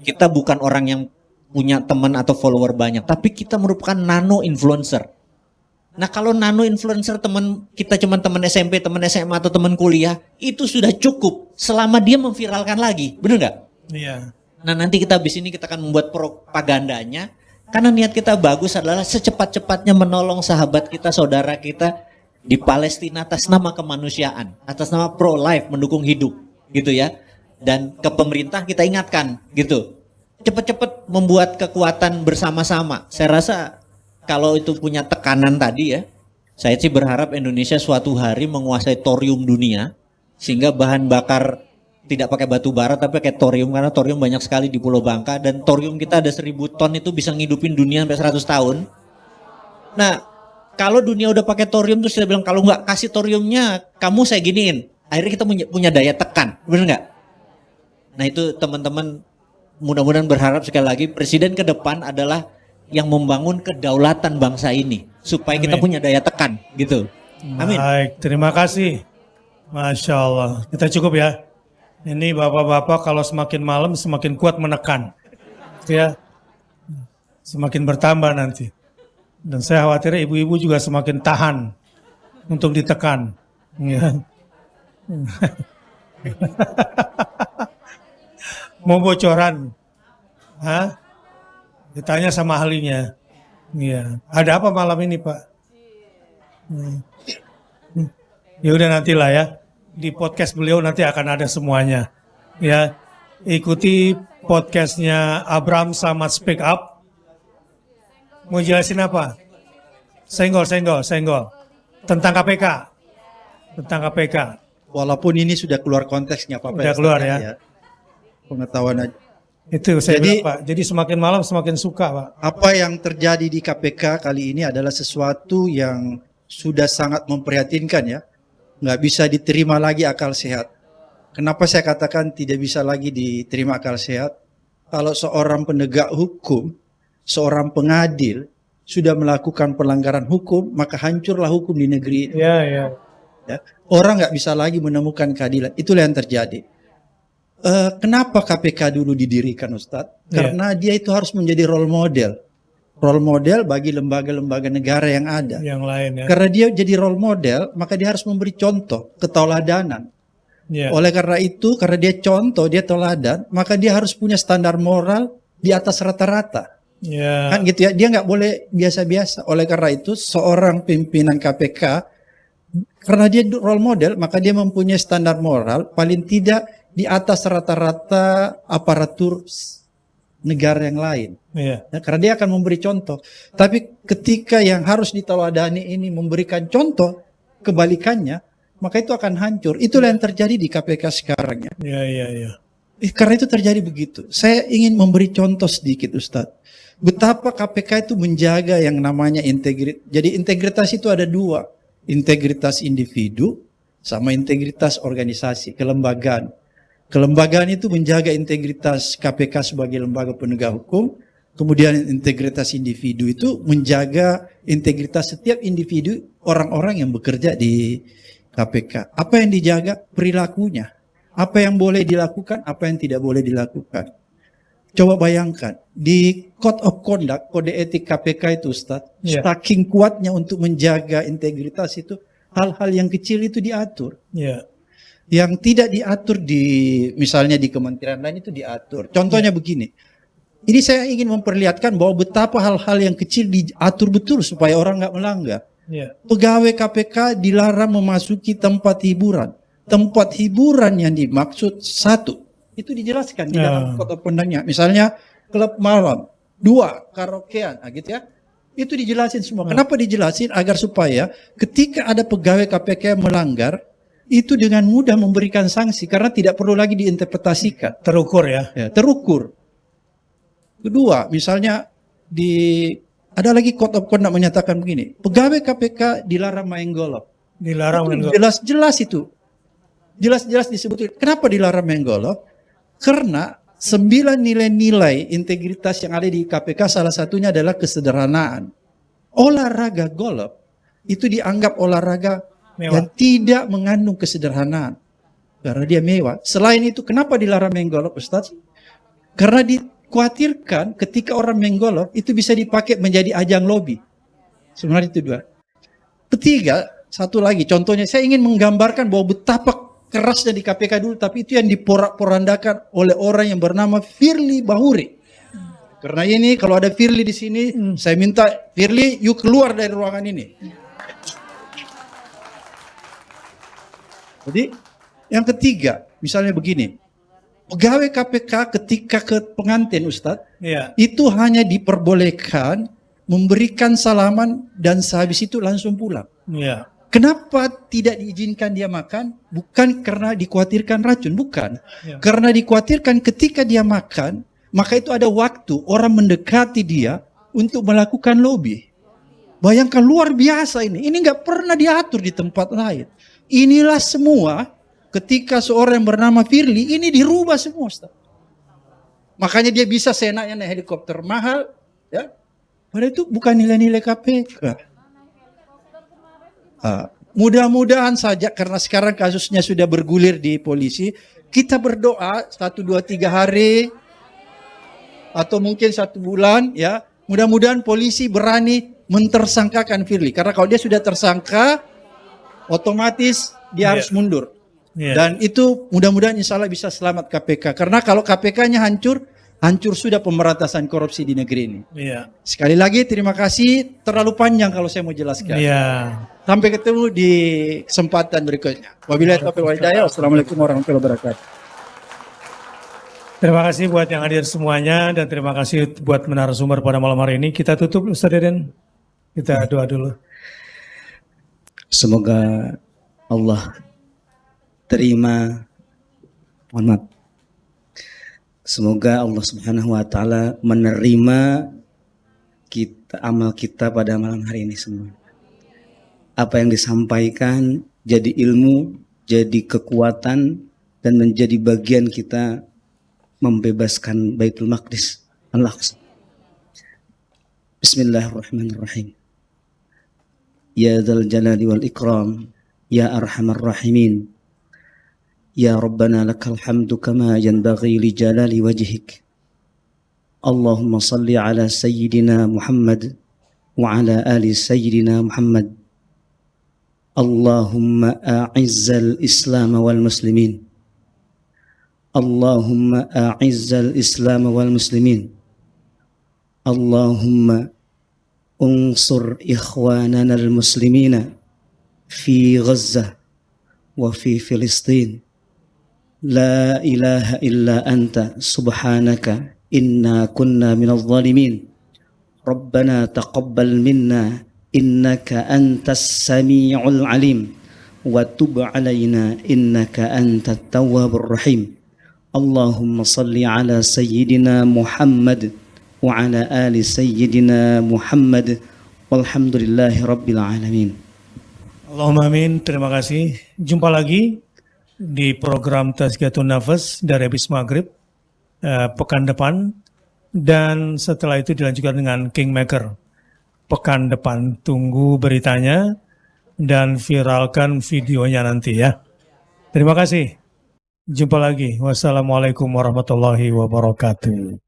kita bukan orang yang punya teman atau follower banyak, tapi kita merupakan nano influencer. Nah kalau nano influencer teman kita cuma teman SMP, teman SMA atau teman kuliah, itu sudah cukup selama dia memviralkan lagi, bener nggak? Iya. Nah nanti kita habis ini kita akan membuat propagandanya, karena niat kita bagus adalah secepat-cepatnya menolong sahabat kita, saudara kita di Palestina atas nama kemanusiaan, atas nama pro-life, mendukung hidup, gitu ya. Dan ke pemerintah kita ingatkan, gitu. Cepat-cepat membuat kekuatan bersama-sama. Saya rasa kalau itu punya tekanan tadi ya, saya sih berharap Indonesia suatu hari menguasai thorium dunia, sehingga bahan bakar tidak pakai batu bara tapi pakai thorium, karena thorium banyak sekali di Pulau Bangka, dan thorium kita ada 1000 ton itu bisa ngidupin dunia sampai 100 tahun. Nah, kalau dunia udah pakai thorium terus kita bilang kalau nggak kasih thoriumnya kamu saya giniin, akhirnya kita punya daya tekan, bener nggak? Nah itu teman-teman mudah-mudahan berharap sekali lagi Presiden ke depan adalah yang membangun kedaulatan bangsa ini supaya kita Amin. punya daya tekan gitu. Amin. Baik, terima kasih. Masya Allah. Kita cukup ya. Ini bapak-bapak kalau semakin malam semakin kuat menekan. Ya, semakin bertambah nanti. Dan saya khawatir ibu-ibu juga semakin tahan untuk ditekan. Ya. Mau bocoran? Hah? Ditanya sama ahlinya. Iya. Ada apa malam ini, Pak? Ya udah nantilah ya. Di podcast beliau nanti akan ada semuanya. Ya. Ikuti podcastnya Abraham Samad Speak Up. Mau jelasin apa? Senggol. Tentang KPK. Tentang KPK. Walaupun ini sudah keluar konteksnya Pak. Sudah keluar ya. Pengetahuan aja. Itu saya Jadi- bilang, Pak. Jadi semakin malam semakin suka, Pak. Apa yang terjadi di KPK kali ini adalah sesuatu yang sudah sangat memprihatinkan ya. Nggak bisa diterima lagi akal sehat. Kenapa saya katakan tidak bisa lagi diterima akal sehat? Kalau seorang penegak hukum, seorang pengadil sudah melakukan pelanggaran hukum, maka hancurlah hukum di negeri ini. Ya. Ya. Orang nggak bisa lagi menemukan keadilan. Itulah yang terjadi. Kenapa KPK dulu didirikan, Ustadz? Ya. Karena dia itu harus menjadi role model. Role model bagi lembaga-lembaga negara yang ada. Yang lain ya. Karena dia jadi role model, maka dia harus memberi contoh, keteladanan. Ya. Oleh karena itu, karena dia contoh, dia teladan, maka dia harus punya standar moral di atas rata-rata. Ya. Kan gitu ya, dia nggak boleh biasa-biasa. Oleh karena itu, seorang pimpinan KPK, karena dia role model, maka dia mempunyai standar moral paling tidak di atas rata-rata aparatur negara yang lain. Ya. Ya, karena dia akan memberi contoh. Tapi ketika yang harus diteladani ini memberikan contoh, kebalikannya, maka itu akan hancur. Itulah yang terjadi di KPK sekarang ya. Ya. Karena itu terjadi begitu. Saya ingin memberi contoh sedikit, Ustadz. Betapa KPK itu menjaga yang namanya integritas. Jadi integritas itu ada dua. Integritas individu sama integritas organisasi, kelembagaan. Kelembagaan itu menjaga integritas KPK sebagai lembaga penegak hukum. Kemudian integritas individu itu menjaga integritas setiap individu, orang-orang yang bekerja di KPK. Apa yang dijaga? Perilakunya. Apa yang boleh dilakukan, apa yang tidak boleh dilakukan. Coba bayangkan, di Code of Conduct, kode etik KPK itu Ustaz, Ya. saking kuatnya untuk menjaga integritas itu, hal-hal yang kecil itu diatur. Ya. Yang tidak diatur di, misalnya di kementerian lain itu diatur. Contohnya begini, ini saya ingin memperlihatkan bahwa betapa hal-hal yang kecil diatur betul supaya orang nggak melanggar. Ya. Pegawai KPK dilarang memasuki tempat hiburan. Tempat hiburan yang dimaksud satu, itu dijelaskan di dalam Code of Conduct-nya. Misalnya klub malam, dua karaokean, gitu ya. Itu dijelasin semua. Kenapa dijelasin? Agar supaya ketika ada pegawai KPK yang melanggar, itu dengan mudah memberikan sanksi karena tidak perlu lagi diinterpretasikan. Terukur ya. Ya, terukur. Kedua, misalnya ada lagi Code of Conduct menyatakan begini, pegawai KPK dilarang main golf. Dilarang main golf. Jelas-jelas itu. Jelas-jelas disebut. Kenapa dilarang main golf? Karena 9 nilai-nilai integritas yang ada di KPK salah satunya adalah kesederhanaan. Olahraga golf itu dianggap olahraga Mewah. yang tidak mengandung kesederhanaan. Karena dia mewah. Selain itu, kenapa dilarang main golf, Ustaz? Karena dikhawatirkan ketika orang main golf itu bisa dipakai menjadi ajang lobby. Sebenarnya itu dua. Ketiga, satu lagi contohnya, saya ingin menggambarkan bahwa betapa kerasnya di KPK dulu, tapi itu yang diporak-porandakan oleh orang yang bernama Firly Bahuri. Karena ini kalau ada Firly di sini, saya minta Firly, you keluar dari ruangan ini. Jadi yang ketiga, misalnya begini, pegawai KPK ketika ke pengantin, Ustadz, Ya. itu hanya diperbolehkan memberikan salaman dan sehabis itu langsung pulang. Ya. Kenapa tidak diizinkan dia makan? Bukan karena dikhawatirkan racun, bukan. Ya. Karena dikhawatirkan ketika dia makan, maka itu ada waktu orang mendekati dia untuk melakukan lobby. Bayangkan luar biasa ini. Ini nggak pernah diatur di tempat lain. Inilah semua ketika seorang yang bernama Firly ini dirubah semua, Ustaz. Makanya dia bisa seenaknya naik helikopter mahal, ya. Padahal itu bukan nilai-nilai KPK. Mudah-mudahan saja karena sekarang kasusnya sudah bergulir di polisi, kita berdoa 1, 2, 3 hari atau mungkin 1 bulan, ya. Mudah-mudahan polisi berani mentersangkakan Firly. Karena kalau dia sudah tersangka, otomatis dia harus mundur. Dan itu mudah-mudahan insya Allah bisa selamat KPK. Karena kalau KPK-nya hancur sudah pemberantasan korupsi di negeri ini. Iya. Sekali lagi terima kasih. Terlalu panjang kalau saya mau jelaskan. Iya. Sampai ketemu di kesempatan berikutnya. Wabillahi taufiq wal hidayah. Wassalamualaikum warahmatullahi wabarakatuh. Terima kasih buat yang hadir semuanya dan terima kasih buat narasumber pada malam hari ini. Kita tutup Ustaz Deden. Kita doa dulu. Semoga Allah terima, mohon maaf. Semoga Allah Subhanahu wa taala menerima kita, amal kita pada malam hari ini semua. Apa yang disampaikan jadi ilmu, jadi kekuatan dan menjadi bagian kita membebaskan Baitul Maqdis Al-Aqsa. Bismillahirrahmanirrahim. Ya dzal jalali wal ikram, ya arhamar rahimin. Ya Rabbana lakal hamdu kama yanbaghi li jalali wajhik. Allahumma salli ala Sayyidina Muhammad wa ala ali Sayyidina Muhammad. Allahumma a'izzal Islam wal muslimin. Allahumma a'izzal Islam wal muslimin. Allahumma unsur ikhwanana al-muslimina fi Gaza wa fi Filistin. La ilaha illa anta subhanaka inna kunna minadh dhalimin. Rabbana taqabbal minna innaka antas sami'ul alim wa tub alaina innaka antat tawwabur rahim. Allahumma salli ala sayyidina Muhammad wa ala ali sayyidina Muhammad walhamdulillahi rabbil alamin. Allahumma amin. Terima kasih. Jumpa lagi di program Tazkiyatun Nafas dari habis maghrib pekan depan, dan setelah itu dilanjutkan dengan Kingmaker pekan depan. Tunggu beritanya dan viralkan videonya nanti ya. Terima kasih. Jumpa lagi. Wassalamualaikum warahmatullahi wabarakatuh.